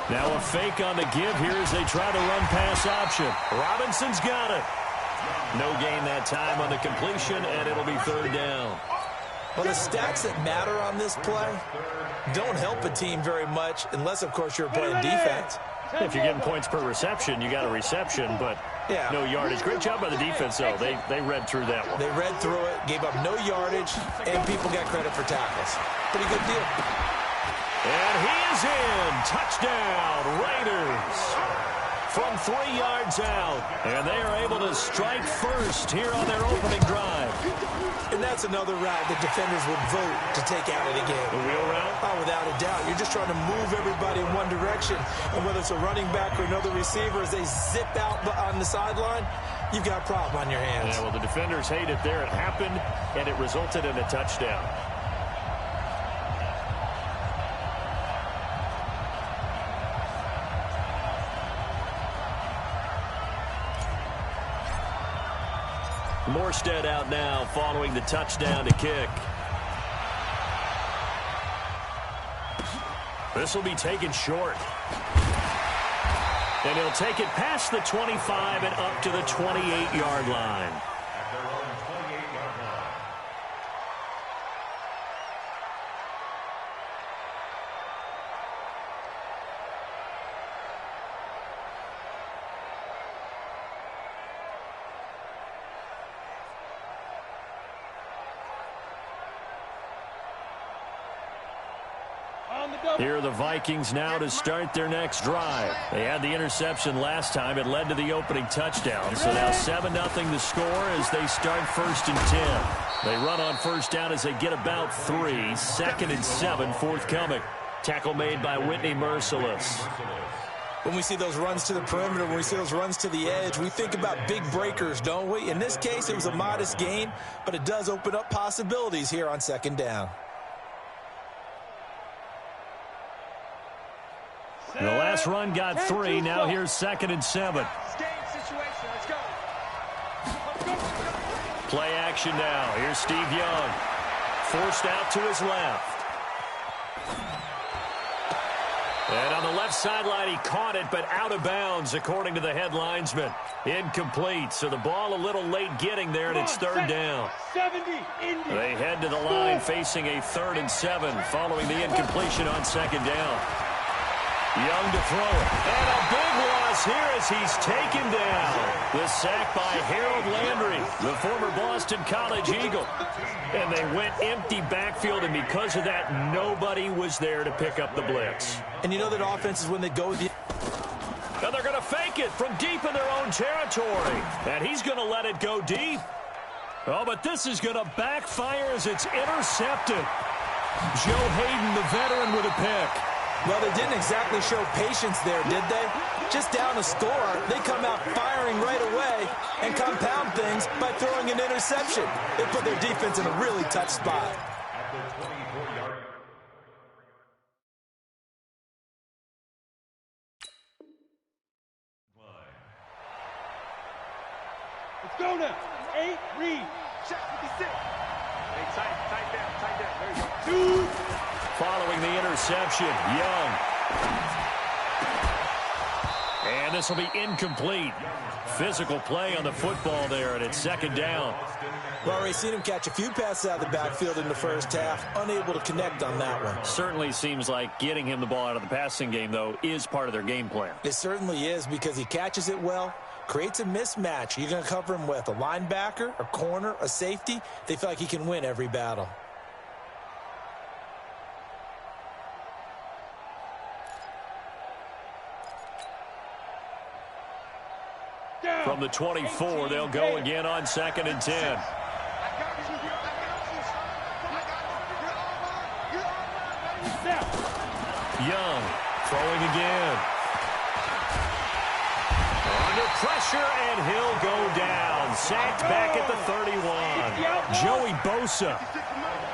Speaker 6: Now a fake on the give here as they try to run pass option. Robinson's got it. No gain that time on the completion, and it'll be third down.
Speaker 7: Well, the stats that matter on this play don't help a team very much unless, of course, you're playing defense.
Speaker 6: If you're getting points per reception, you got a reception, but no yardage. Great job by the defense, though. They read through that one.
Speaker 7: They read through it, gave up no yardage, and people got credit for tackles. Pretty good deal.
Speaker 6: And he is in. Touchdown, Raiders. From 3 yards out. And they are able to strike first here on their opening drive.
Speaker 7: And that's another route that defenders would vote to take out of the game.
Speaker 6: The wheel route?
Speaker 7: Oh, without a doubt. You're just trying to move everybody in one direction. And whether it's a running back or another receiver, as they zip out on the sideline, you've got a problem on your hands.
Speaker 6: Yeah, well, the defenders hate it there. It happened, and it resulted in a touchdown. Morstead out now following the touchdown to kick. This will be taken short. And he'll take it past the 25 and up to the 28-yard line.
Speaker 9: At their own 28-yard line.
Speaker 6: Here are the Vikings now to start their next drive. They had the interception last time. It led to the opening touchdown. So now 7-0 the score as they start 1st and 10. They run on first down as they get about 3. 2nd and 7 forthcoming. Tackle made by Whitney Merciless.
Speaker 7: When we see those runs to the perimeter, when we see those runs to the edge, we think about big breakers, don't we? In this case, it was a modest gain, but it does open up possibilities here on 2nd down.
Speaker 6: The last run got 3. Now here's 2nd and 7. Play action now. Here's Steve Young. Forced out to his left. And on the left sideline, he caught it, but out of bounds, according to the head linesman. Incomplete, so the ball a little late getting there, and it's 3rd down. They head to the line facing a 3rd and 7 following the incompletion on 2nd down. Young to throw it. And a big loss here as he's taken down. The sack by Harold Landry, the former Boston College Eagle. And they went empty backfield, and because of that, nobody was there to pick up the blitz.
Speaker 7: And you know that offense is when they go...
Speaker 6: Now they're going to fake it from deep in their own territory. And he's going to let it go deep. Oh, but this is going to backfire as it's intercepted. Joe Hayden, the veteran, with a pick.
Speaker 7: Well, they didn't exactly show patience there, did they? Just down a score, they come out firing right away and compound things by throwing an interception. They put their defense in a really tough spot.
Speaker 9: At the 24-yard line.
Speaker 8: Let's go now. 8, read. Check 56. Hey, tight down. There you go. 2.
Speaker 6: Following the interception, Young. And this will be incomplete. Physical play on the football there, and it's 2nd down.
Speaker 7: We've already seen him catch a few passes out of the backfield in the first half, unable to connect on that one.
Speaker 6: Certainly seems like getting him the ball out of the passing game, though, is part of their game plan.
Speaker 7: It certainly is, because he catches it well, creates a mismatch. You're going to cover him with a linebacker, a corner, a safety. They feel like he can win every battle.
Speaker 6: From the 24, they'll go again on 2nd and 10. Young throwing again. Under pressure, and he'll go down. Sacked back at the 31. Joey Bosa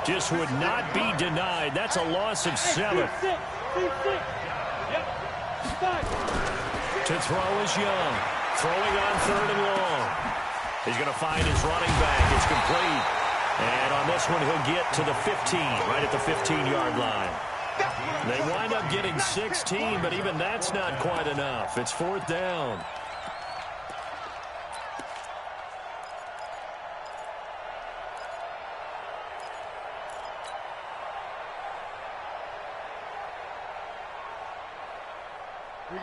Speaker 6: just would not be denied. That's a loss of 7. To throw is Young. Throwing on 3rd and long. He's going to find his running back. It's complete. And on this one, he'll get to the 15, right at the 15-yard line. They wind up getting 16, but even that's not quite enough. It's 4th down.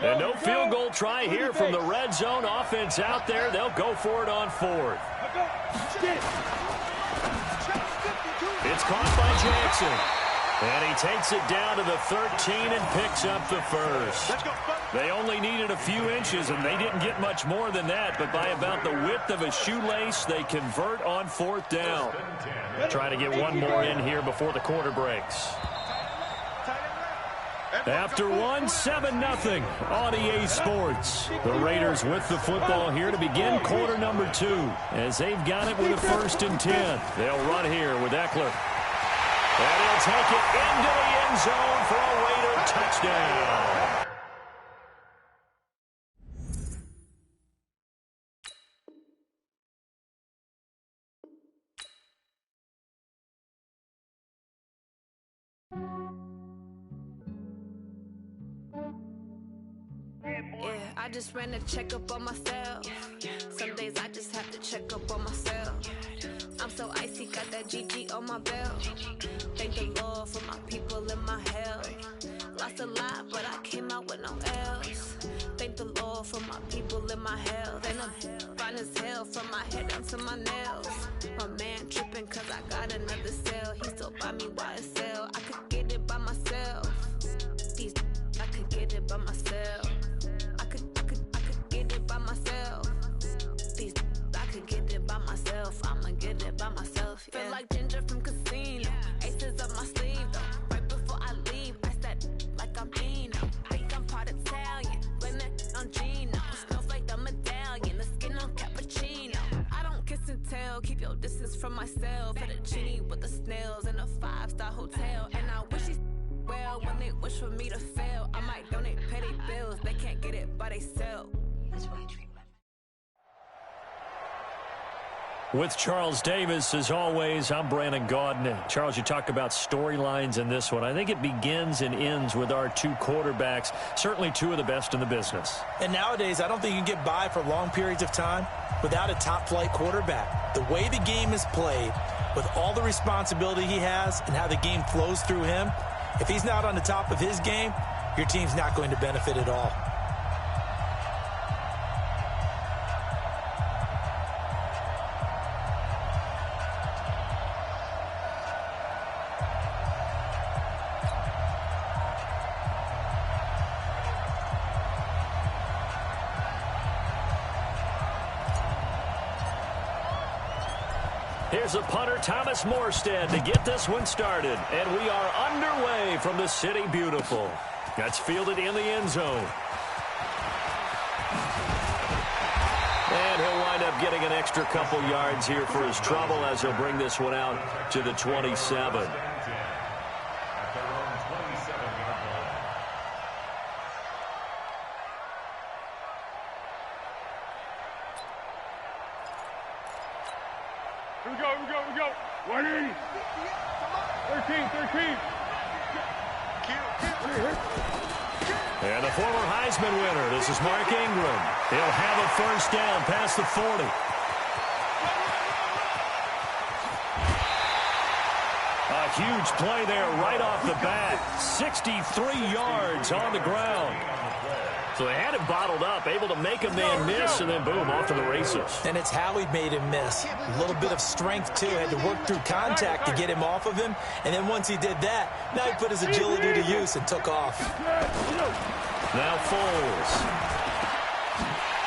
Speaker 6: And no field goal try here from the red zone. Offense out there. They'll go for it on 4th. It's caught by Jackson. And he takes it down to the 13 and picks up the first. They only needed a few inches, and they didn't get much more than that. But by about the width of a shoelace, they convert on 4th down. Trying to get one more in here before the quarter breaks. After 1, 7-0 on EA Sports. The Raiders with the football here to begin quarter number 2, as they've got it with a 1st and 10. They'll run here with Eckler. And he'll take it into the end zone for a Raider touchdown.
Speaker 4: Yeah, I just ran a checkup on myself. Some days I just have to check up on myself. I'm so icy, got that GG on my belt. Thank the Lord for my people in my health. Lost a lot, but I came out with no else. Thank the Lord for my people in my health. And I'm fine as hell from my head down to my nails. My man tripping cause I got another cell. He still buy me YSL. I could get it by myself. These I could get it by myself. I could get it by myself. These I could get it by myself. I'ma get it by myself. Yeah. Feel like Ginger from Casino. Aces up my sleeve though. Right before I leave, I said like I'm Dino. Think I'm part Italian. Blame it on Gino. Smells like the medallion. The skin on cappuccino. I don't kiss and tell. Keep your distance from myself. Fettuccine with the snails in a 5-star hotel. And I wish he's well when they wish for me to fail. I might donate petty bills. They can't get it by they sell. That's why I treat my
Speaker 6: With Charles Davis, as always, I'm Brandon Gaudin. Charles, you talk about storylines in this one. I think it begins and ends with our 2 quarterbacks, certainly 2 of the best in the business.
Speaker 7: And nowadays, I don't think you can get by for long periods of time without a top-flight quarterback. The way the game is played, with all the responsibility he has and how the game flows through him, if he's not on the top of his game, your team's not going to benefit at all.
Speaker 6: Here's a punter, Thomas Morstead, to get this one started. And we are underway from the City Beautiful. That's fielded in the end zone. And he'll wind up getting an extra couple yards here for his trouble as he'll bring this one out to the 27.
Speaker 8: Here we go. 180. 13.
Speaker 6: And the former Heisman winner, this is Mark Ingram. He'll have a first down past the 40. huge play there right off the bat. 63 yards on the ground. So they had him bottled up, able to make a man miss, and then boom, off to the races.
Speaker 7: And it's how he made him miss. A little bit of strength, too. Had to work through contact to get him off of him. And then once he did that, now he put his agility to use and took off.
Speaker 6: Now Foles.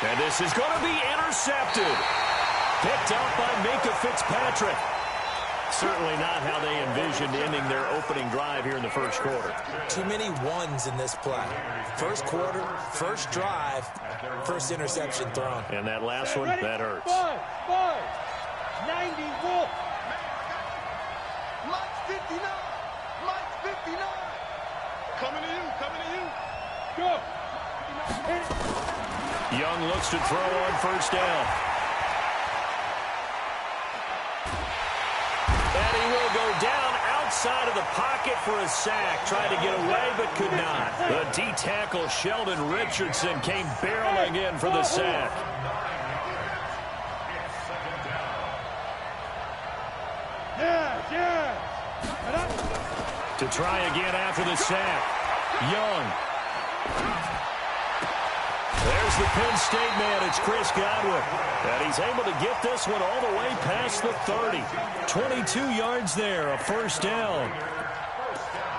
Speaker 6: And this is going to be intercepted. Picked up by Minkah Fitzpatrick. Certainly not how they envisioned ending their opening drive here in the first quarter.
Speaker 7: Too many ones in this play. First quarter, first drive, first interception thrown.
Speaker 6: And that last one, that hurts.
Speaker 8: 91.
Speaker 2: Mike's 59. Mike's 59. Coming to you. Coming to you.
Speaker 8: Go.
Speaker 6: Young looks to throw on first down. And he will go down outside of the pocket for a sack. Tried to get away, but could not. The D-tackle, Sheldon Richardson, came barreling in for the sack. To try again after the sack. Young. There's the Penn State man. It's Chris Godwin. And he's able to get this one all the way past the 30. 22 yards there, a first down.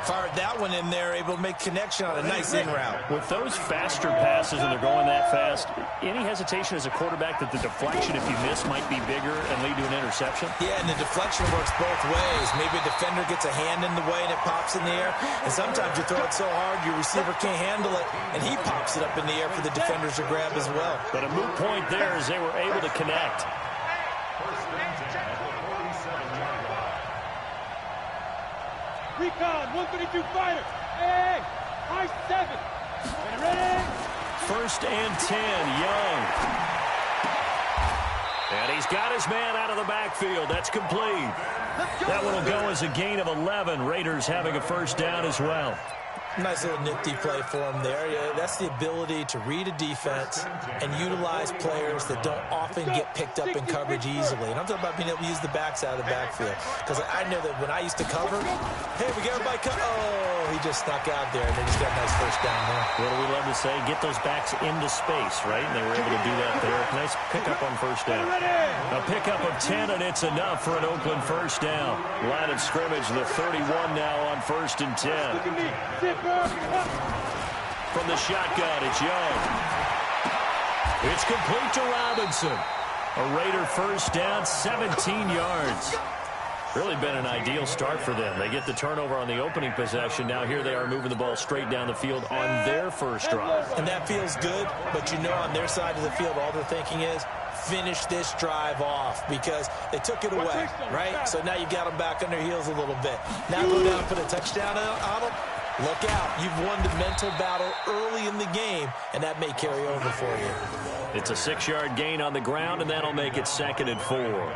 Speaker 7: Fired that one in there, able to make connection on a nice in route.
Speaker 6: With those faster passes and they're going that fast, any hesitation as a quarterback that the deflection, if you miss, might be bigger and lead to an interception?
Speaker 7: Yeah, and the deflection works both ways. Maybe a defender gets a hand in the way and it pops in the air. And sometimes you throw it so hard your receiver can't handle it, and he pops it up in the air for the defenders to grab as well.
Speaker 6: But a moot point there as they were able to connect.
Speaker 8: Recon, 132 fighter. Hey, high 7. Ready?
Speaker 6: First and 10, Young. And he's got his man out of the backfield. That's complete. That one will go as a gain of 11. Raiders having a first down as well.
Speaker 7: Nice little nifty play for him there. Yeah, that's the ability to read a defense and utilize players that don't often get picked up in coverage easily. And I'm talking about being able to use the backs out of the backfield. Because I know that when I used to cover, hey, we got everybody cut. Oh, he just snuck out there, and they just got a nice first down there.
Speaker 6: What do we love to say? Get those backs into space, right? And they were able to do that there. Nice pickup on first down. A pickup of 10, and it's enough for an Oakland first down. Line of scrimmage, the 31 now on first and 10. From the shotgun, it's Young. It's complete to Robinson. A Raider first down, 17 yards. Really been an ideal start for them. They get the turnover on the opening possession. Now here they are moving the ball straight down the field on their first drive.
Speaker 7: And that feels good, but you know on their side of the field all they're thinking is finish this drive off because they took it away, right? So now you got them back on their heels a little bit. Now go down and put a touchdown on them. Look out. You've won the mental battle early in the game, and that may carry over for you.
Speaker 6: It's a 6-yard gain on the ground, and that'll make it 2nd and 4.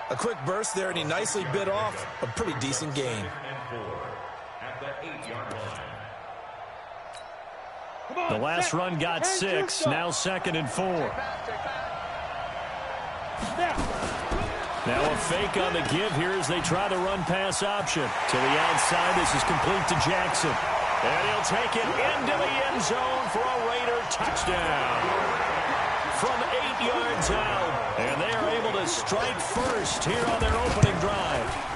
Speaker 7: A quick burst there, and he nicely bit off a pretty decent gain.
Speaker 6: The last run got 6, now 2nd and 4. Now a fake on the give here as they try the run-pass option. To the outside, this is complete to Jackson. And he'll take it into the end zone for a Raider touchdown. From 8 yards out, and they are able to strike first here on their opening drive.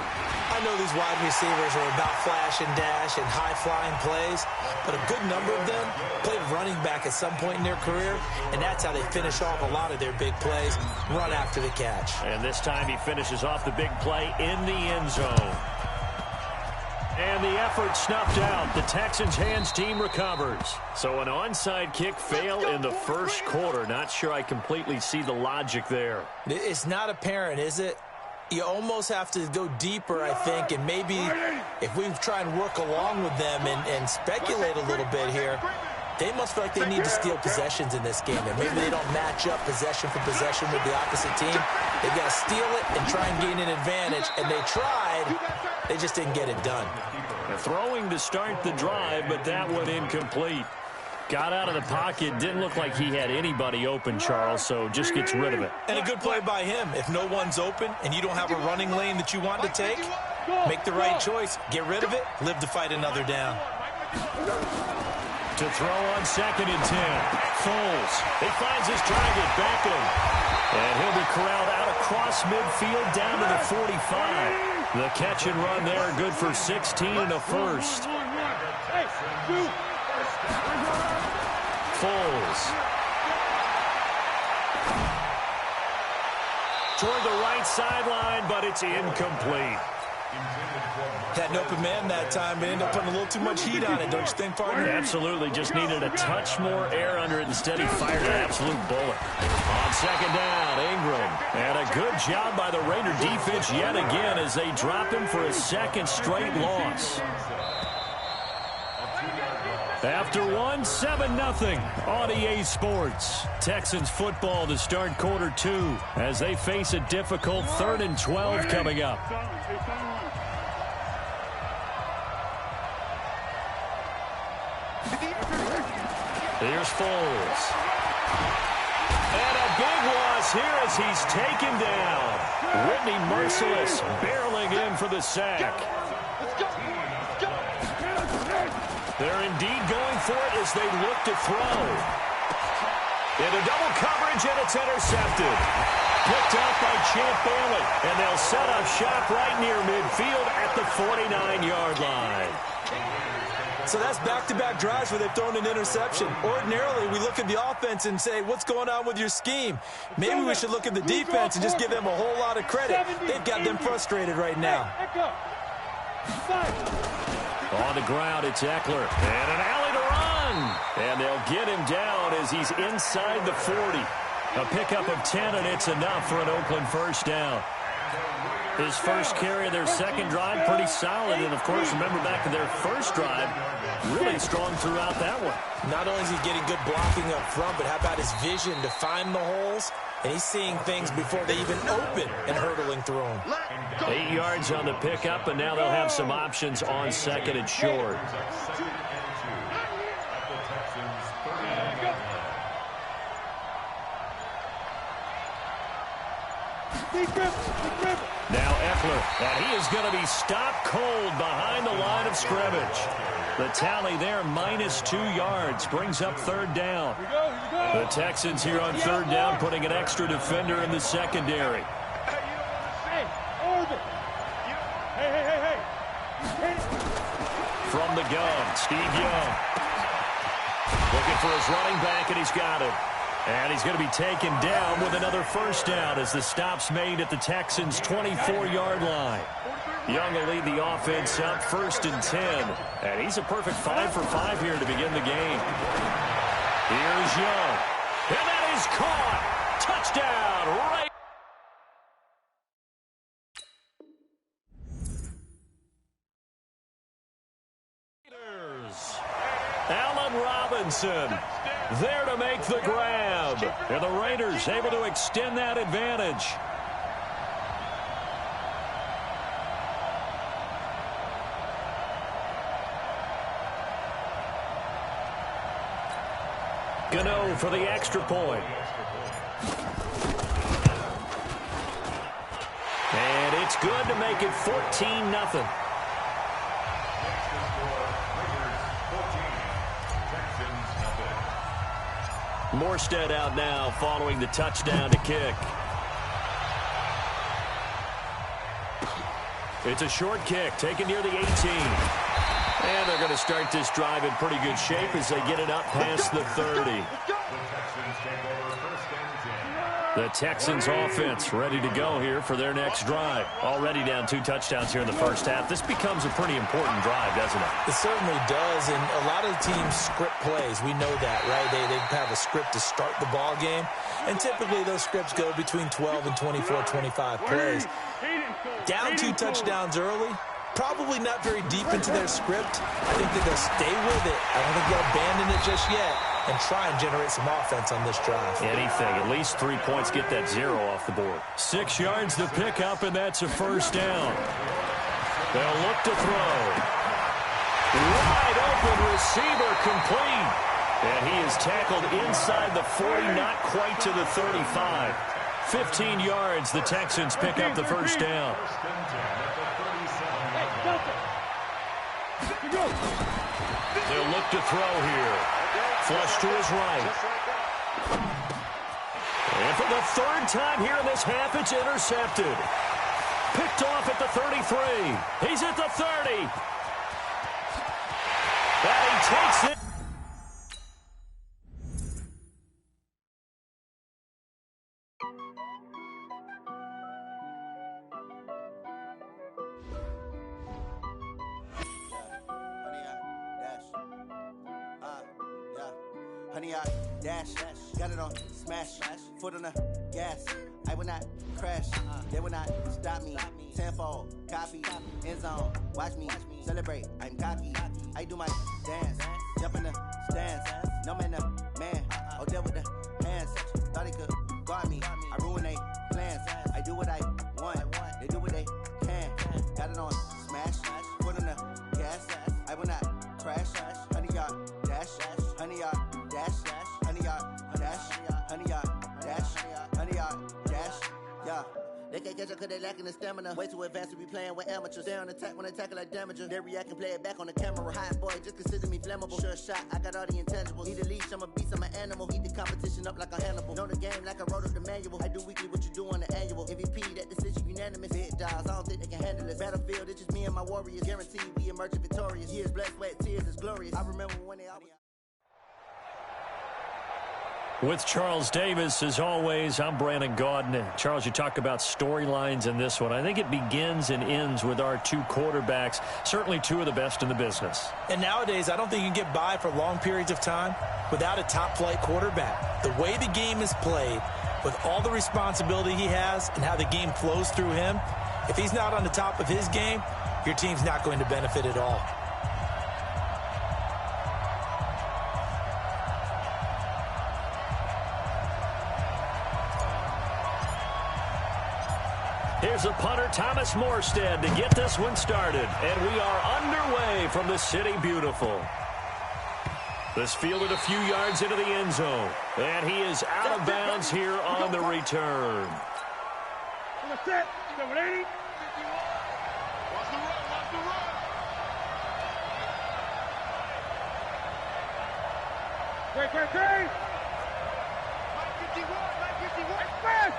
Speaker 7: I know these wide receivers are about flash and dash and high-flying plays, but a good number of them played running back at some point in their career, and that's how they finish off a lot of their big plays, run after the catch.
Speaker 6: And this time he finishes off the big play in the end zone. And the effort snuffed out. The Texans' hands team recovers. So an onside kick fail in the first quarter. Not sure I completely see the logic there.
Speaker 7: It's not apparent, is it? You almost have to go deeper, I think, and maybe if we try and work along with them and speculate a little bit here, they must feel like they need to steal possessions in this game, and maybe they don't match up possession for possession with the opposite team. They've got to steal it and try and gain an advantage, and they tried. They just didn't get it done.
Speaker 6: They're throwing to start the drive, but that one incomplete. Got out of the pocket, didn't look like he had anybody open, Charles, so just gets rid of it.
Speaker 7: And a good play by him. If no one's open and you don't have a running lane that you want to take, Make the right choice. Get rid of it. Live to fight another down.
Speaker 6: To throw on 2nd and 10. Foles. He finds his target back at him. And he'll be corralled out across midfield down to the 45. The catch and run there, good for 16 and a first. Foles. Toward the right sideline, but it's incomplete.
Speaker 7: Had an open man that time, but ended up putting a little too much heat on it, don't you think, partner?
Speaker 6: Absolutely. Just needed a touch more air under it. Instead, he fired an absolute bullet. On 2nd down, Ingram. And a good job by the Raider defense yet again as they drop him for a 2nd straight loss. After one, 7-0 on EA Sports. Texans football to start quarter 2 as they face a difficult 3rd and 12 coming up. Here's Foles. And a big loss here as he's taken down. Whitney Merciless barreling in for the sack. They're indeed going for it as they look to throw. Into double coverage, and it's intercepted. Picked up by Champ Bailey, and they'll set up shop right near midfield at the 49-yard line.
Speaker 7: So that's back-to-back drives where they've thrown an interception. Ordinarily, we look at the offense and say, what's going on with your scheme? Maybe we should look at the defense and just give them a whole lot of credit. They've got them frustrated right now.
Speaker 6: On the ground, it's Eckler. And an alley to run. And they'll get him down as he's inside the 40. A pickup of 10, and it's enough for an Oakland first down. His first carry of their second drive, pretty solid. And, of course, remember back to their first drive, really strong throughout that one.
Speaker 7: Not only is he getting good blocking up front, but how about his vision to find the holes? And he's seeing things before they even open and hurtling through them.
Speaker 6: 8 yards on the pickup, and now they'll have some options on 2nd and short. Now Eckler, and he is going to be stopped cold behind the line of scrimmage. The tally there, -2 yards, brings up 3rd down. The Texans here on 3rd down, putting an extra defender in the secondary. From the gun, Steve Young. Looking for his running back, and he's got it. And he's going to be taken down with another first down as the stop's made at the Texans' 24-yard line. Young will lead the offense up 1st and 10. And he's a perfect 5 for 5 here to begin the game. Here's Young. And that is caught. Touchdown, right. Allen Robinson there to make the grab. And the Raiders able to extend that advantage. Gano for the extra point. And it's good to make it 14-0. Morstead out now following the touchdown to kick. It's a short kick taken near the 18. And they're going to start this drive in pretty good shape as they get it up past the 30. The Texans offense ready to go here for their next drive. Already down 2 touchdowns here in the first half. This becomes a pretty important drive, doesn't it?
Speaker 7: It certainly does, and a lot of teams script plays. We know that, right? They have a script to start the ball game, and typically those scripts go between 12 and 24, 25 plays. Down 2 touchdowns early, probably not very deep into their script. I think that they'll stay with it. I don't think they'll abandon it just yet and try and generate some offense on this drive.
Speaker 6: Anything. At least 3 points, get that 0 off the board. 6 yards to pick up, and that's a first down. They'll look to throw. Wide open receiver complete. And he is tackled inside the 40, not quite to the 35. 15 yards, the Texans pick up the first down. They'll look to throw here. Flush to his right. And for the third time here in this half, it's intercepted. Picked off at the 33. He's at the 30. And he takes it.
Speaker 5: Honey, I dash, got it on smash, foot on the gas. I will not crash, they will not stop me. Tenfold, copy, end zone, watch me celebrate. I'm cocky, I do my dance, jump in the stands. No man, the man, oh, deal with the hands. Thought he could guard me, I ruin they plans. I do what I want, they do what they can. Got it on smash, foot on the gas. I will not crash, honey, y'all dash, honey, y'all dash, honey, y'all dash, honey, y'all dash, honey, y'all dash, yeah. They can't catch up cause they lacking the stamina. Way too advanced to be playing with amateurs. Stay on attack when they tackle like damager. They react and play it back on the camera. Hot boy, just consider me flammable. Sure shot, I got all the intangibles. Need a leash, I'm a beast, I'm an animal. Eat the competition up like a Hannibal. Know the game like I wrote up the manual. I do weekly what you do on the annual. MVP, that decision unanimous. Hit dials, I don't think they can handle it. Battlefield, it's just me and my warriors. Guaranteed we emerge victorious. Years, blood, sweat, tears, it's glorious. I remember when they all...
Speaker 6: With Charles Davis, as always, I'm Brandon Gaudin. Charles, you talk about storylines in this one. I think it begins and ends with our two quarterbacks, certainly two of the best in the business.
Speaker 7: And nowadays, I don't think you can get by for long periods of time without a top-flight quarterback. The way the game is played, with all the responsibility he has and how the game flows through him, if he's not on the top of his game, your team's not going to benefit at all.
Speaker 6: Here's a punter, Thomas Morstead, to get this one started. And we are underway from the City Beautiful. This fielded a few yards into the end zone. And he is out of bounds here on the return.
Speaker 8: What's that? Number 80.
Speaker 2: Watch the run, watch the run.
Speaker 8: Great, great, great.
Speaker 2: Mike 51, Mike 51.
Speaker 8: Express.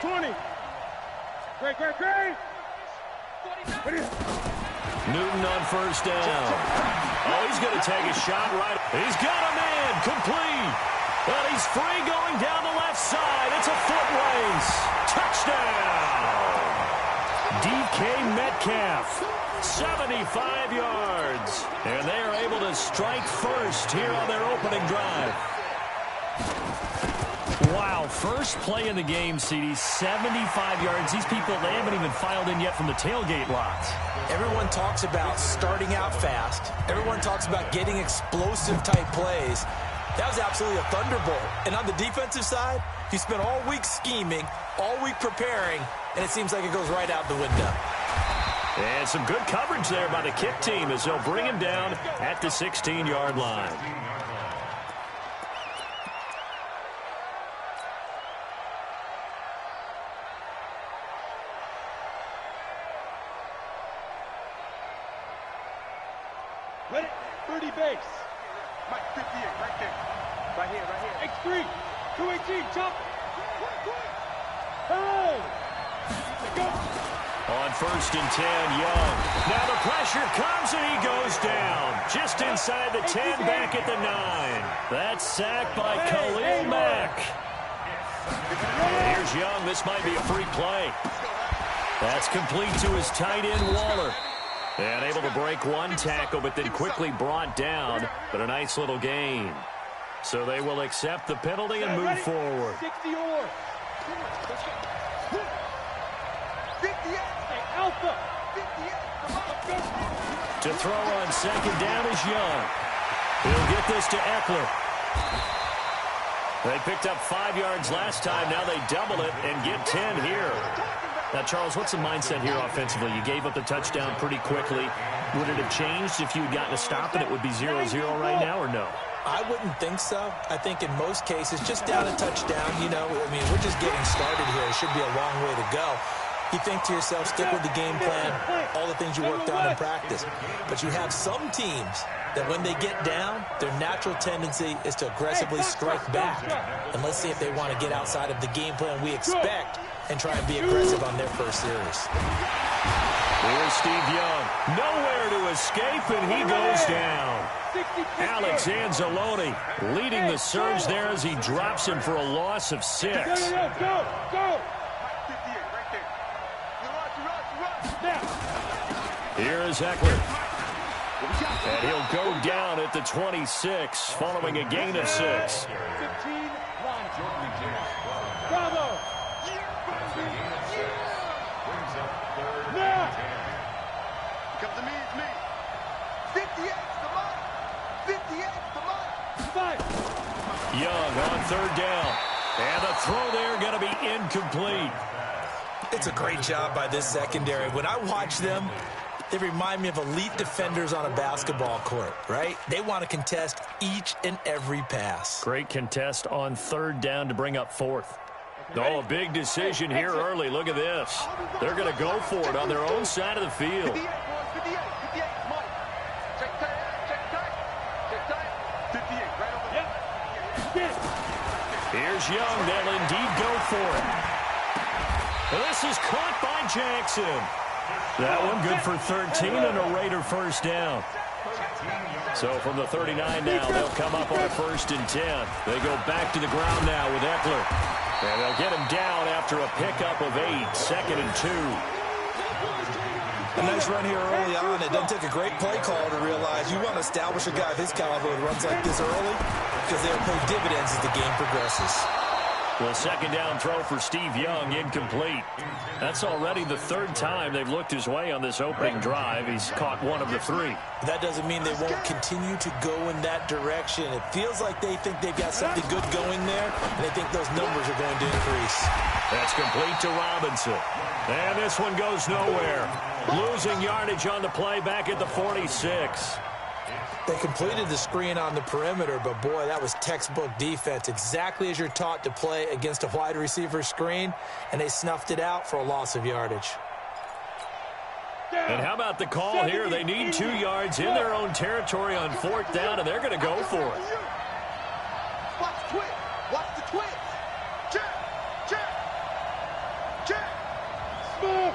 Speaker 8: 20. Great, great, great.
Speaker 6: Newton on first down. Oh, he's going to take a shot right. He's got a man complete. And he's free going down the left side. It's a foot race. Touchdown. DK Metcalf, 75 yards. And they are able to strike first here on their opening drive. Wow, first play in the game, CD, 75 yards. These people, they haven't even filed in yet from the tailgate lots.
Speaker 7: Everyone talks about starting out fast. Everyone talks about getting explosive-type plays. That was absolutely a thunderbolt. And on the defensive side, you spent all week scheming, all week preparing, and it seems like it goes right out the window.
Speaker 6: And some good coverage there by the kick team as they'll bring him down at the 16-yard line.
Speaker 8: Ready? 30 base.
Speaker 2: Mike 58, right there. Right here, right here.
Speaker 8: X3. 218. Jump. Hey. Go.
Speaker 6: On first and 10, Young. Now the pressure comes and he goes down. Just inside the 10, back at the 9. That's sacked by Khalil Mack. Here's Young. This might be a free play. That's complete to his tight end, Waller. And able to break one tackle, but then quickly brought down. But a nice little gain. So they will accept the penalty and move forward.
Speaker 8: 60 or. 58. Alpha. 58.
Speaker 6: To throw on second down is Young. He'll get this to Eckler. They picked up 5 yards last time. Now they double it and get 10 here. Now, Charles, what's the mindset here offensively? You gave up the touchdown pretty quickly. Would it have changed if you had gotten a stop and it would be 0-0 right now, or no?
Speaker 7: I wouldn't think so. I think in most cases, just down a touchdown, you know, I mean, we're just getting started here. It should be a long way to go. You think to yourself, stick with the game plan, all the things you worked on in practice. But you have some teams that when they get down, their natural tendency is to aggressively strike back. And let's see if they want to get outside of the game plan we expect and try and be aggressive on their first series.
Speaker 6: Here's Steve Young. Nowhere to escape, and he goes down. Alex Anzalone leading the surge there as he drops him for a loss of 6.
Speaker 8: Go!
Speaker 6: Here is Eckler. And he'll go down at the 26, following a gain of 6.
Speaker 8: 15, Bravo! Now!
Speaker 2: Come to me, it's me. 58's the mark. 58's the mark.
Speaker 6: Young on 3rd down. And the throw there going to be incomplete.
Speaker 7: It's a great job by this secondary. When I watch them, they remind me of elite defenders on a basketball court, right? They want to contest each and every pass.
Speaker 6: Great contest on 3rd down to bring up 4th. Oh, a big decision here early. Look at this. They're going to go for it on their own side of the field.
Speaker 2: 58, boys, 58, Mike. Check tight. 58, right over there.
Speaker 6: Here's Young. They'll indeed go for it. And this is caught by Jackson. That one good for 13 and a Raider first down. So from the 39 now, they'll come up on a 1st and 10. They go back to the ground now with Eckler. And they'll get him down after a pickup of 8, 2nd and 2.
Speaker 7: A nice run here early on. It doesn't take a great play call to realize you want to establish a guy of his caliber who runs like this early because they'll pay dividends as the game progresses.
Speaker 6: Well, 2nd down throw for Steve Young, incomplete. That's already the 3rd time they've looked his way on this opening drive. He's caught 1 of the 3.
Speaker 7: That doesn't mean they won't continue to go in that direction. It feels like they think they've got something good going there, and they think those numbers are going to increase.
Speaker 6: That's complete to Robinson. And this one goes nowhere. Losing yardage on the play back at the 46.
Speaker 7: They completed the screen on the perimeter, but boy, that was textbook defense. Exactly as you're taught to play against a wide receiver screen, and they snuffed it out for a loss of yardage.
Speaker 6: And how about the call here? They need 2 yards in their own territory on 4th down, and they're going to go for it.
Speaker 2: Watch the twist. Watch the twist. Check.
Speaker 8: Smooth.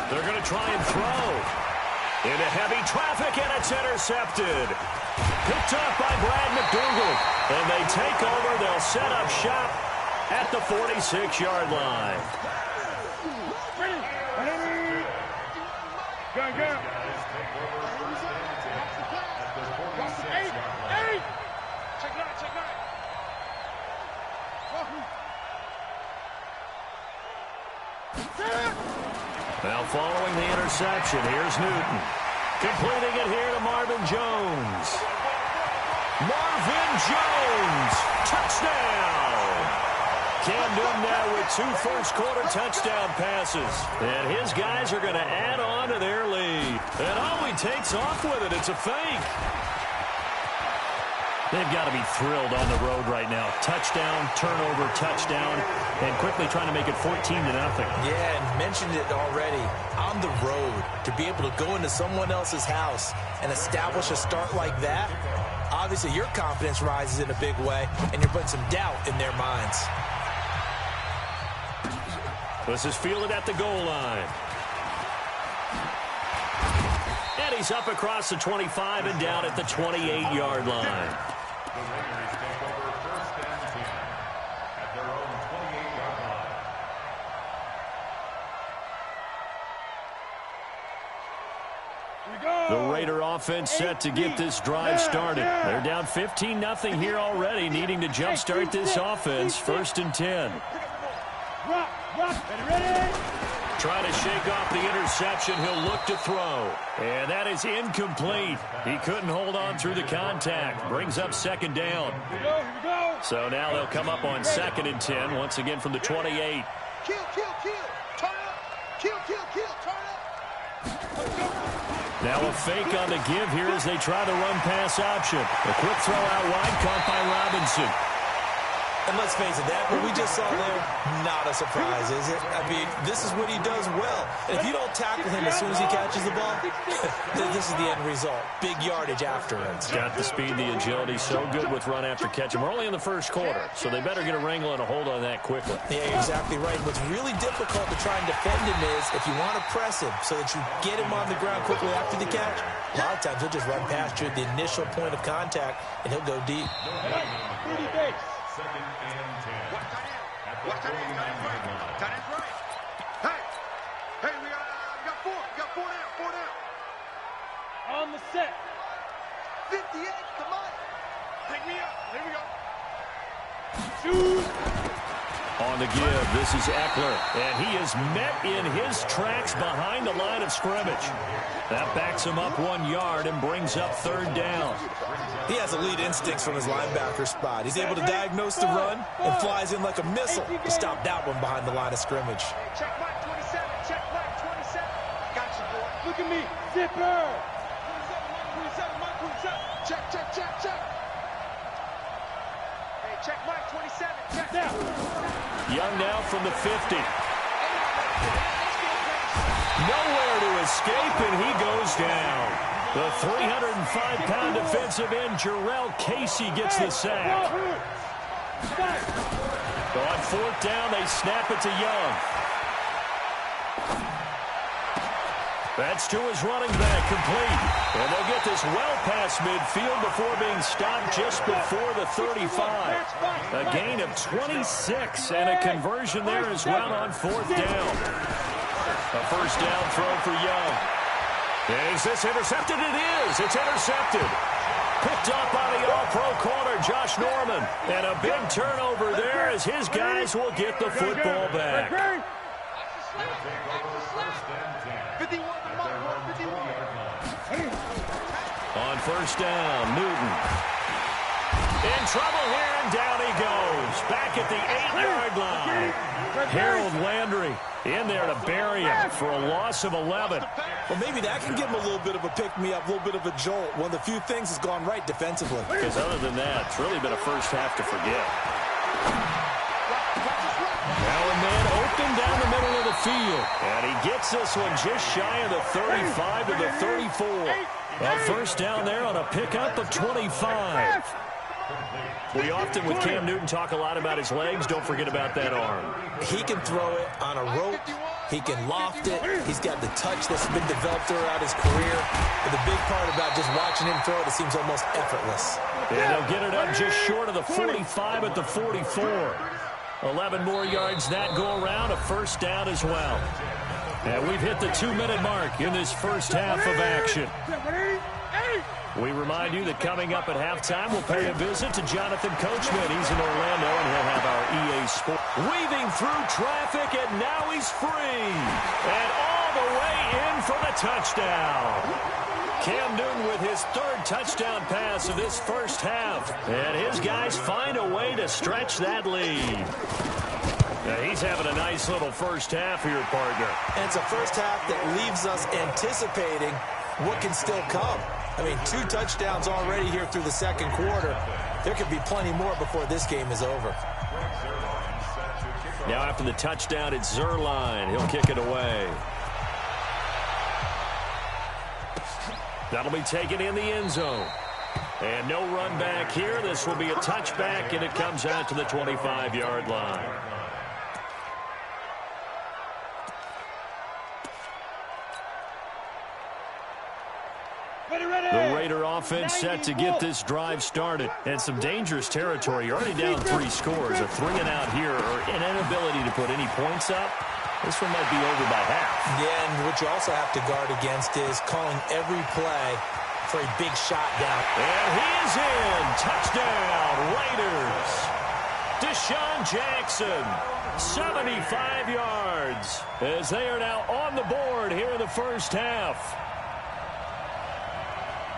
Speaker 6: They're going to try and throw. Into heavy traffic, and it's intercepted. Picked up by Brad McDougal. And they take over. They'll set up shop at the 46-yard line.
Speaker 8: Go.
Speaker 6: Now following the interception, here's Newton. Completing it here to Marvin Jones. Marvin Jones! Touchdown! Cam Newton now with 2 first-quarter touchdown passes. And his guys are going to add on to their lead. And he takes off with it. It's a fake. They've got to be thrilled on the road right now. Touchdown, turnover, touchdown, and quickly trying to make it 14-0.
Speaker 7: Yeah, and mentioned it already. On the road, to be able to go into someone else's house and establish a start like that, obviously your confidence rises in a big way, and you're putting some doubt in their minds.
Speaker 6: This is fielded at the goal line. And he's up across the 25 and down at the 28-yard line.
Speaker 9: The Raiders take over 1st and 10 at their own 28-yard line.
Speaker 6: The Raider offense set to get this drive started. They're down 15-0 here already, needing to jumpstart this offense. 1st and 10.
Speaker 8: Ready?
Speaker 6: Trying to shake off the interception. He'll look to throw. And that is incomplete. He couldn't hold on through the contact. Brings up 2nd down.
Speaker 8: Here we go.
Speaker 6: So now they'll come up on 2nd and 10, once again from the 28.
Speaker 2: Kill. Turn up. Kill. Turn up.
Speaker 6: Now a fake on the give here as they try the run-pass option. A quick throw out wide, caught by Robinson.
Speaker 7: And let's face it, that what we just saw there, not a surprise, is it? I mean, this is what he does well. And if you don't tackle him as soon as he catches the ball, this is the end result. Big yardage afterwards.
Speaker 6: Got the speed, the agility, so good with run after catch. And we're only in the first quarter, so they better get a wrangle and a hold on that quickly.
Speaker 7: Yeah, you're exactly right. What's really difficult to try and defend him is if you want to press him so that you get him on the ground quickly after the catch, a lot of times he'll just run past you at the initial point of contact, and he'll go deep.
Speaker 8: 30 base.
Speaker 9: Second and 10.
Speaker 10: Watch that end. Tight end's right. Hey, we got four. We got four down.
Speaker 8: On the set.
Speaker 10: 58, come on. Pick me up. Here we go.
Speaker 8: Shoot.
Speaker 6: On the give, this is Eckler, and he is met in his tracks behind the line of scrimmage. That backs him up 1 yard and brings up third down.
Speaker 7: He has elite instincts from his linebacker spot. He's able to diagnose the run and flies in like a missile to stop that one behind the line of scrimmage.
Speaker 10: Check Mike 27. Check Mike 27. Got you, boy.
Speaker 8: Look at me. Zipper.
Speaker 10: 27, Mike 27. Check. Hey, check Mike 27. Check.
Speaker 8: Now.
Speaker 6: Young now from the 50. Nowhere to escape, and he goes down. The 305-pound defensive end, Jarrell Casey, gets the sack. On fourth down, they snap it to Young. That's to his running back, complete. And they'll get this well past midfield before being stopped just before the 35. A gain of 26 and a conversion there as well on fourth down. A first down throw for Young. Is this intercepted? It is. It's intercepted. Picked up by the all-pro corner, Josh Norman. And a big turnover there as his guys will get the football back.
Speaker 10: 51.
Speaker 6: On first down, Newton. In trouble here, and down he goes. Back at the 8-yard line. Harold Landry in there to bury him for a loss of 11.
Speaker 7: Well, maybe that can give him a little bit of a pick-me-up, a little bit of a jolt. One of the few things has gone right defensively.
Speaker 6: Because other than that, it's really been a first half to forget. Now a man open down the middle of the field. And he gets this one just shy of the 35 to the 34. A first down there on a pickup of 25. We often, with Cam Newton, talk a lot about his legs. Don't forget about that arm.
Speaker 7: He can throw it on a rope. He can loft it. He's got the touch that's been developed throughout his career. But the big part about just watching him throw it, it seems almost effortless.
Speaker 6: And they'll get it up just short of the 45 at the 44. 11 more yards that go around, a first down as well. And we've hit the 2-minute mark in this first half of action. We remind you that coming up at halftime, we'll pay a visit to Jonathan Coachman. He's in Orlando, and he'll have our EA Sport. Weaving through traffic, and now he's free. And all the way in for the touchdown. Cam Newton with his third touchdown pass of this first half. And his guys find a way to stretch that lead. Now he's having a nice little first half here, partner.
Speaker 7: And it's a first half that leaves us anticipating what can still come. I mean, 2 touchdowns already here through the second quarter. There could be plenty more before this game is over.
Speaker 6: Now after the touchdown, it's Zerline. He'll kick it away. That'll be taken in the end zone. And no run back here. This will be a touchback, and it comes out to the 25-yard line. The Raider offense set to get this drive started. And some dangerous territory. You're already down 3 scores. A 3-and-out here, or an inability to put any points up. This one might be over by half.
Speaker 7: Yeah, and what you also have to guard against is calling every play for a big shot down.
Speaker 6: And he is in. Touchdown, Raiders. Deshaun Jackson, 75 yards, as they are now on the board here in the first half.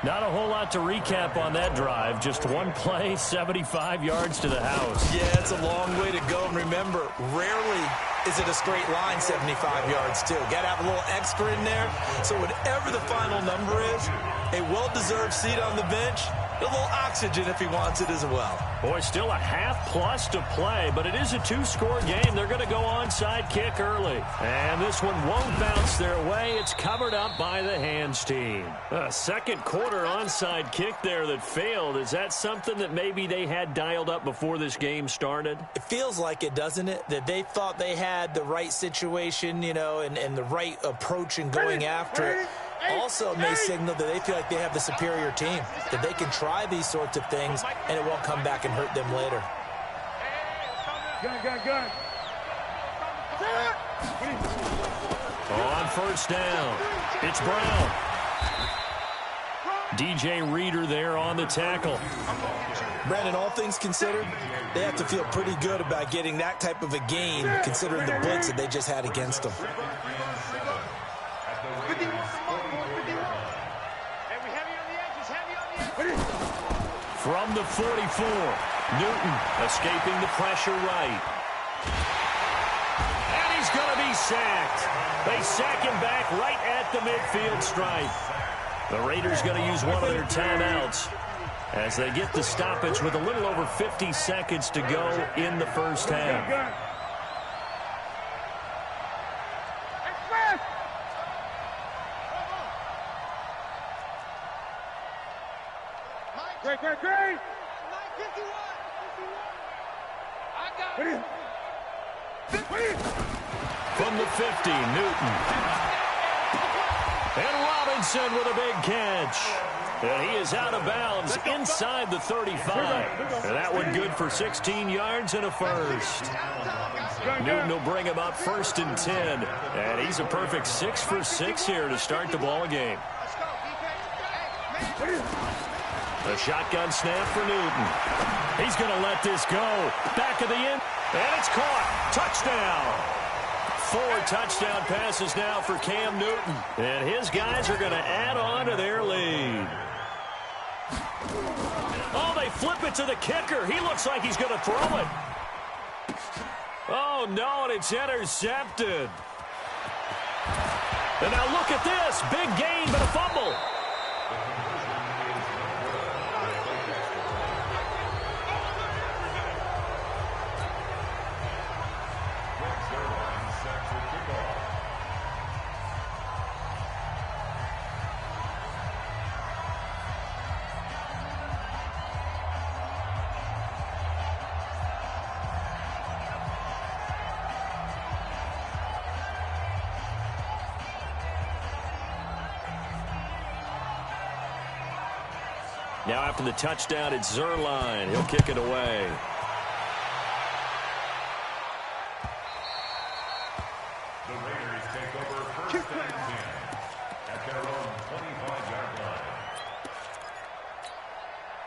Speaker 6: Not a whole lot to recap on that drive. Just one play, 75 yards to the house.
Speaker 7: Yeah, it's a long way to go. And remember, rarely is it a straight line 75 yards, too. Got to have a little extra in there. So whatever the final number is, a well-deserved seat on the bench, A little oxygen if he wants it as well.
Speaker 6: Boy, still a half-plus to play, but it is a two-score game. They're going to go onside kick early. And this one won't bounce their way. It's covered up by the hands team. A second quarter onside kick there that failed. Is that something that maybe they had dialed up before this game started?
Speaker 7: It feels like it, doesn't it? That they thought they had the right situation, you know, and the right approach in going after it. Also may signal that they feel like they have the superior team, that they can try these sorts of things and it won't come back and hurt them later.
Speaker 8: Gun.
Speaker 6: On first down, it's Brown. DJ Reader there on the tackle.
Speaker 7: Brandon, all things considered, they have to feel pretty good about getting that type of a gain considering the blitz that they just had against them.
Speaker 6: From the 44, Newton escaping the pressure right. And he's going to be sacked. They sack him back right at the midfield stripe. The Raiders going to use one of their timeouts as they get the stoppage with a little over 50 seconds to go in the first half.
Speaker 8: Great.
Speaker 6: From the 50, Newton. And Robinson with a big catch. And he is out of bounds inside the 35. And that one good for 16 yards and a first. Newton will bring him up first and 10. And he's a perfect 6 for 6 here to start the ball game. A shotgun snap for Newton. He's going to let this go. Back of the end. And it's caught. Touchdown. 4 touchdown passes now for Cam Newton. And his guys are going to add on to their lead. Oh, they flip it to the kicker. He looks like he's going to throw it. Oh, no, and it's intercepted. And now look at this. Big gain, but a fumble. Now after the touchdown, it's Zerline. He'll kick it away.
Speaker 9: The Raiders take over first and 10 at their own 25-yard line.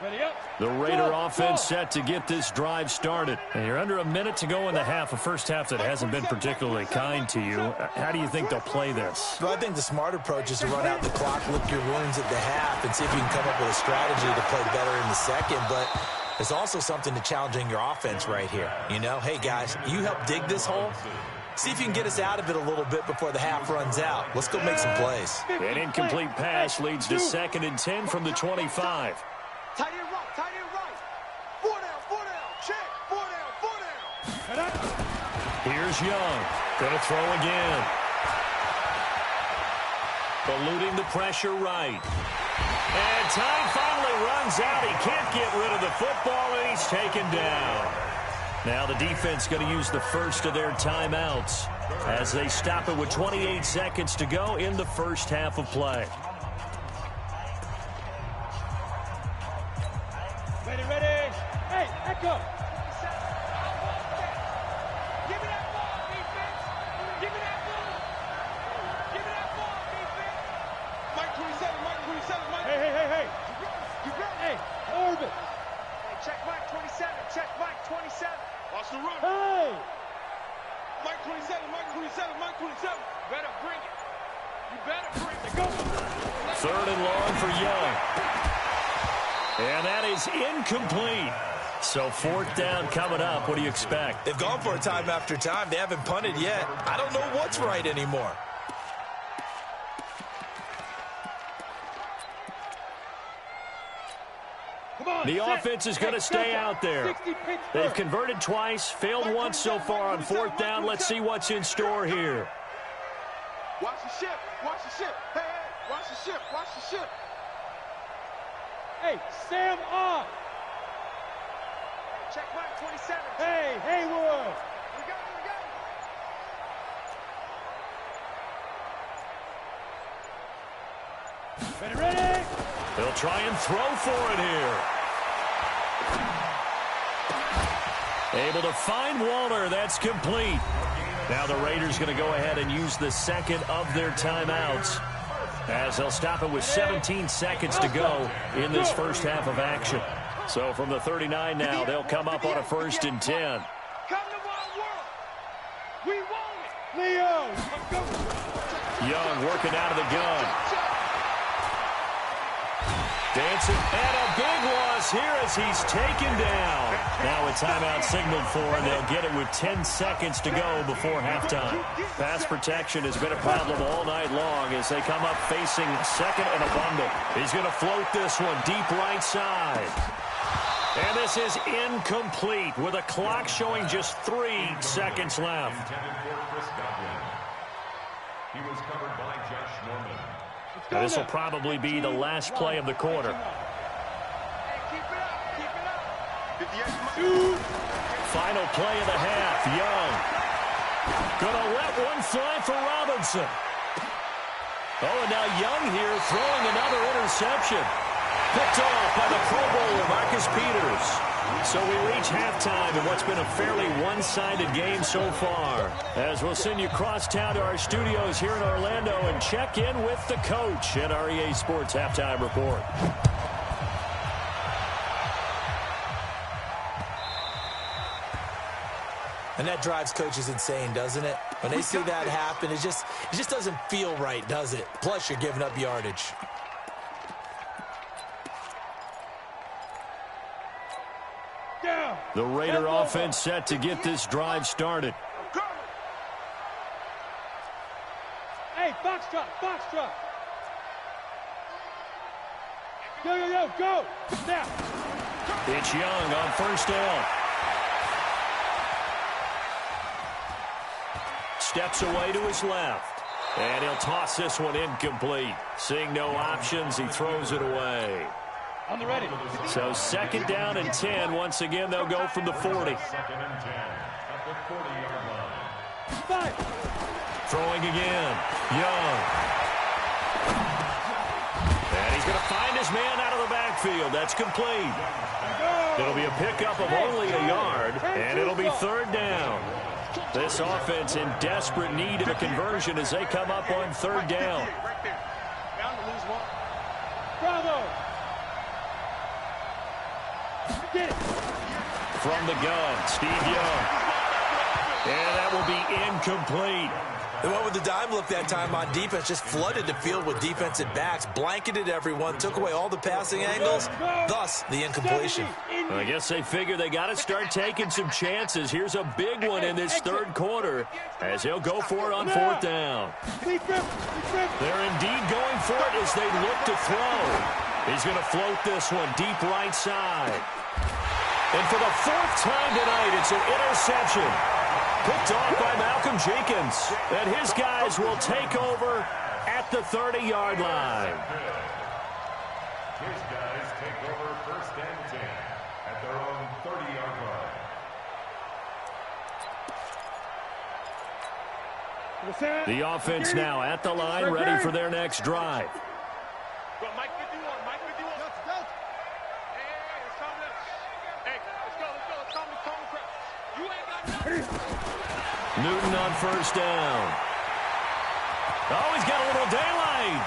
Speaker 8: Ready up.
Speaker 6: The Raider offense set to get this drive started. And you're under a minute to go in the half, a first half that hasn't been particularly kind to you. How do you think they'll play this?
Speaker 7: Well, I think the smart approach is to run out the clock, lick your wounds at the half, and see if you can come up with a strategy to play better in the second. But there's also something to challenging your offense right here. You know, hey, guys, you help dig this hole. See if you can get us out of it a little bit before the half runs out. Let's go make some plays.
Speaker 6: An incomplete pass leads to 2nd and 10 from the 25.
Speaker 10: Tight end right. 4 down, check. 4 down.
Speaker 6: Here's Young. Gonna throw again. Eluding the pressure right. And time finally runs out. He can't get rid of the football, and he's taken down. Now the defense going to use the first of their timeouts as they stop it with 28 seconds to go in the first half of play.
Speaker 8: Ready. Hey, echo.
Speaker 10: Give me that ball, defense. Give me that ball, defense. Mike 27.
Speaker 8: Hey.
Speaker 10: You ready?
Speaker 8: Hey, orbit.
Speaker 10: Hey, check Mike 27. Watch the run.
Speaker 8: Hey.
Speaker 10: Mike 27. Better bring it. You better bring it. Go.
Speaker 6: 3rd and long for Young. And that is incomplete. So 4th down coming up. What do you expect?
Speaker 7: They've gone for it time after time. They haven't punted yet. I don't know what's right anymore.
Speaker 6: The offense is going to stay out there. They've converted twice, failed once so far on fourth down. Let's see what's in store here.
Speaker 10: Watch the ship. Watch the ship. Hey, hey, watch the ship. Watch the ship.
Speaker 8: Hey, Sam on.
Speaker 10: Check mark 27.
Speaker 8: Hey, Haywood.
Speaker 10: We got it, we got it.
Speaker 8: Ready, ready.
Speaker 6: They'll try and throw for it here. Able to find Walter. That's complete. Now the Raiders going to go ahead and use the second of their timeouts, as they'll stop it with 17 seconds to go in this first half of action. So from the 39 now, they'll come up on a 1st and 10.
Speaker 10: Come to Wild World. We want it.
Speaker 8: Leo.
Speaker 6: Young working out of the gun. Dancing, and a big loss here as he's taken down. Now a timeout signaled for, and they'll get it with 10 seconds to go before halftime. Pass protection has been a problem all night long as they come up facing second and a bundle. He's going to float this one deep right side. And this is incomplete with a clock showing just 3 seconds left.
Speaker 9: He was covered by Josh Norman.
Speaker 6: Now, this will probably be the last play of the quarter.
Speaker 10: Hey, keep it up. Keep it up.
Speaker 6: Final play of the half. Young gonna let one fly for Robinson. Oh, and now Young here throwing another interception. Picked off by the Pro Bowler, Marcus Peters. So we reach halftime in what's been a fairly one-sided game so far, as we'll send you cross town to our studios here in Orlando and check in with the coach at our EA Sports Halftime Report.
Speaker 7: And that drives coaches insane, doesn't it? When they see that happen, it just doesn't feel right, does it? Plus, you're giving up yardage.
Speaker 6: The Raider offense set to get this drive started.
Speaker 8: Hey, Foxtrot, Foxtrot. Yo, go. Now.
Speaker 6: It's Young on 1st down. Steps away to his left. And he'll toss this one incomplete. Seeing no options, he throws it away.
Speaker 8: On the ready.
Speaker 6: So 2nd down and 10. Once again, they'll go from the 40.
Speaker 9: 2nd and 10 at the 40-yard line.
Speaker 8: 5.
Speaker 6: Throwing again. Young. And he's going to find his man out of the backfield. That's complete. It'll be a pickup of only a yard, and it'll be 3rd down. This offense in desperate need of a conversion as they come up on 3rd down.
Speaker 10: Bound to lose one.
Speaker 8: Bravo. Get it.
Speaker 6: From the gun, Steve Young. And that will be incomplete.
Speaker 7: They went with the dime look that time on defense, just flooded the field with defensive backs, blanketed everyone, took away all the passing angles, thus the incompletion.
Speaker 6: I guess they figure they got to start taking some chances. Here's a big one in this 3rd quarter as they'll go for it on 4th down. They're indeed going for it as they look to throw. He's going to float this one deep right side. And for the 4th time tonight, it's an interception. Picked off by Malcolm Jenkins. And his guys will take over at the 30-yard line.
Speaker 9: His guys take over 1st and 10 at their own 30-yard line.
Speaker 6: The offense now at the line, ready for their next drive.
Speaker 10: Go, Mike 51, Mike 51. Let's go. Hey, it's time to... Hey, let's go. It's time to press. You ain't got nothing.
Speaker 6: Newton on 1st down. Oh, he's got a little daylight.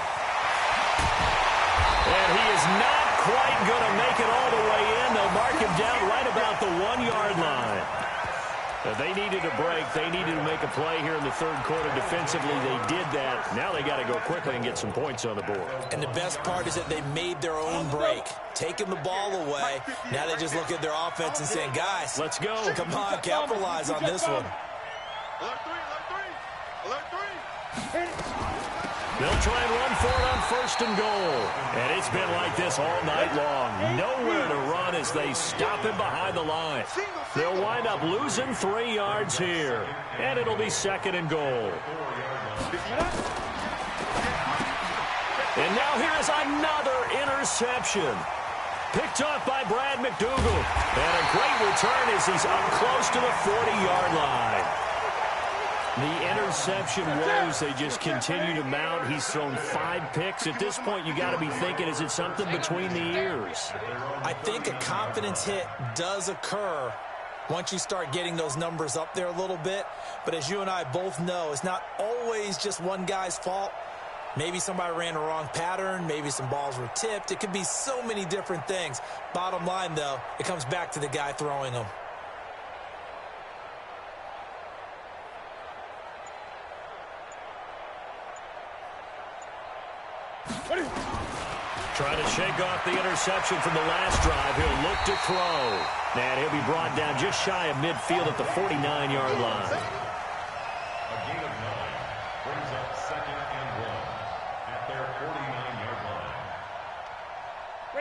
Speaker 6: And he is not quite going to make it all the way in. They'll mark him down right about the 1-yard line. They needed a break. They needed to make a play here in the 3rd quarter. Defensively, they did that. Now they got to go quickly and get some points on the board.
Speaker 7: And the best part is that they made their own break, taking the ball away. Now they just look at their offense and saying, guys,
Speaker 6: let's go.
Speaker 7: Come on, capitalize on this one.
Speaker 10: Alert 3, alert 3. Alert 3.
Speaker 6: They'll try and run for it on 1st and goal. And it's been like this all night long. Nowhere to run as they stop him behind the line. They'll wind up losing 3 yards here. And it'll be 2nd and goal. And now here is another interception. Picked off by Brad McDougal. And a great return as he's up close to the 40-yard line. The interception woes, they just continue to mount. He's thrown 5 picks. At this point, you got to be thinking, is it something between the ears?
Speaker 7: I think a confidence hit does occur once you start getting those numbers up there a little bit. But as you and I both know, it's not always just one guy's fault. Maybe somebody ran the wrong pattern. Maybe some balls were tipped. It could be so many different things. Bottom line, though, it comes back to the guy throwing them.
Speaker 6: Trying to shake off the interception from the last drive. He'll look to throw. And he'll be brought down just shy of midfield at the 49-yard line.
Speaker 9: A gain of 9 brings up 2nd and 1 at their 49-yard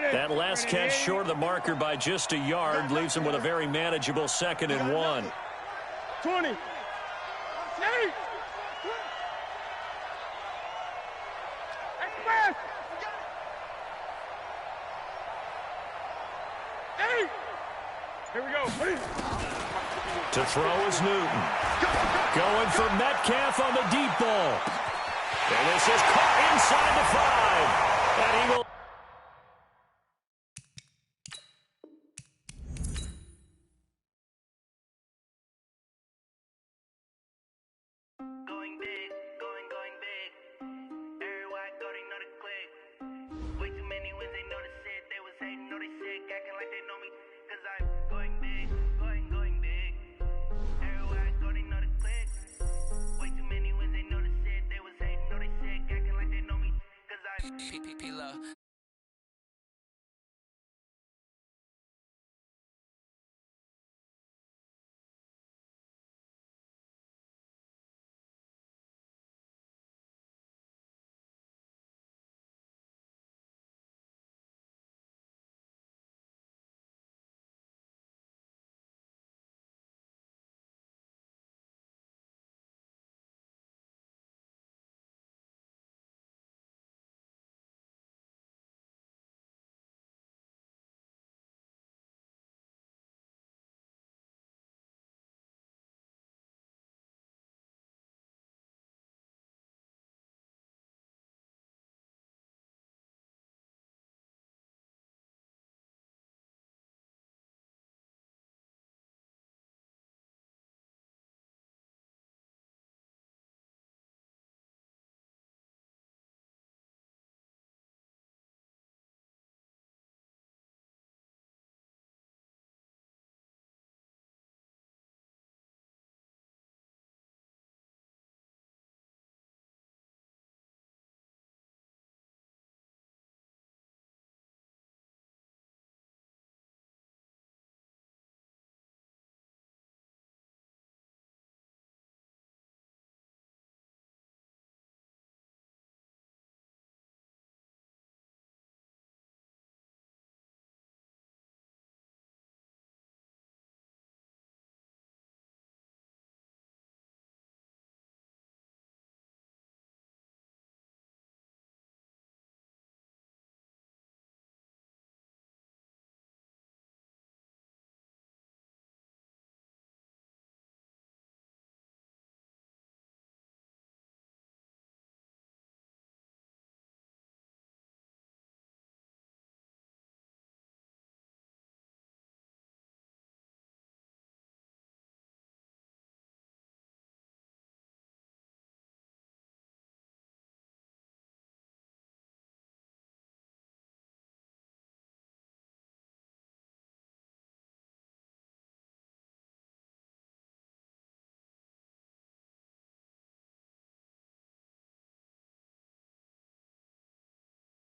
Speaker 9: line.
Speaker 6: That last catch short of the marker by just a yard leaves him with a very manageable 2nd and 1.
Speaker 8: 20. 8. Express. 8. Here we go.
Speaker 6: To throw is Newton. Going for Metcalf on the deep ball. And this is caught inside the 5. And he will...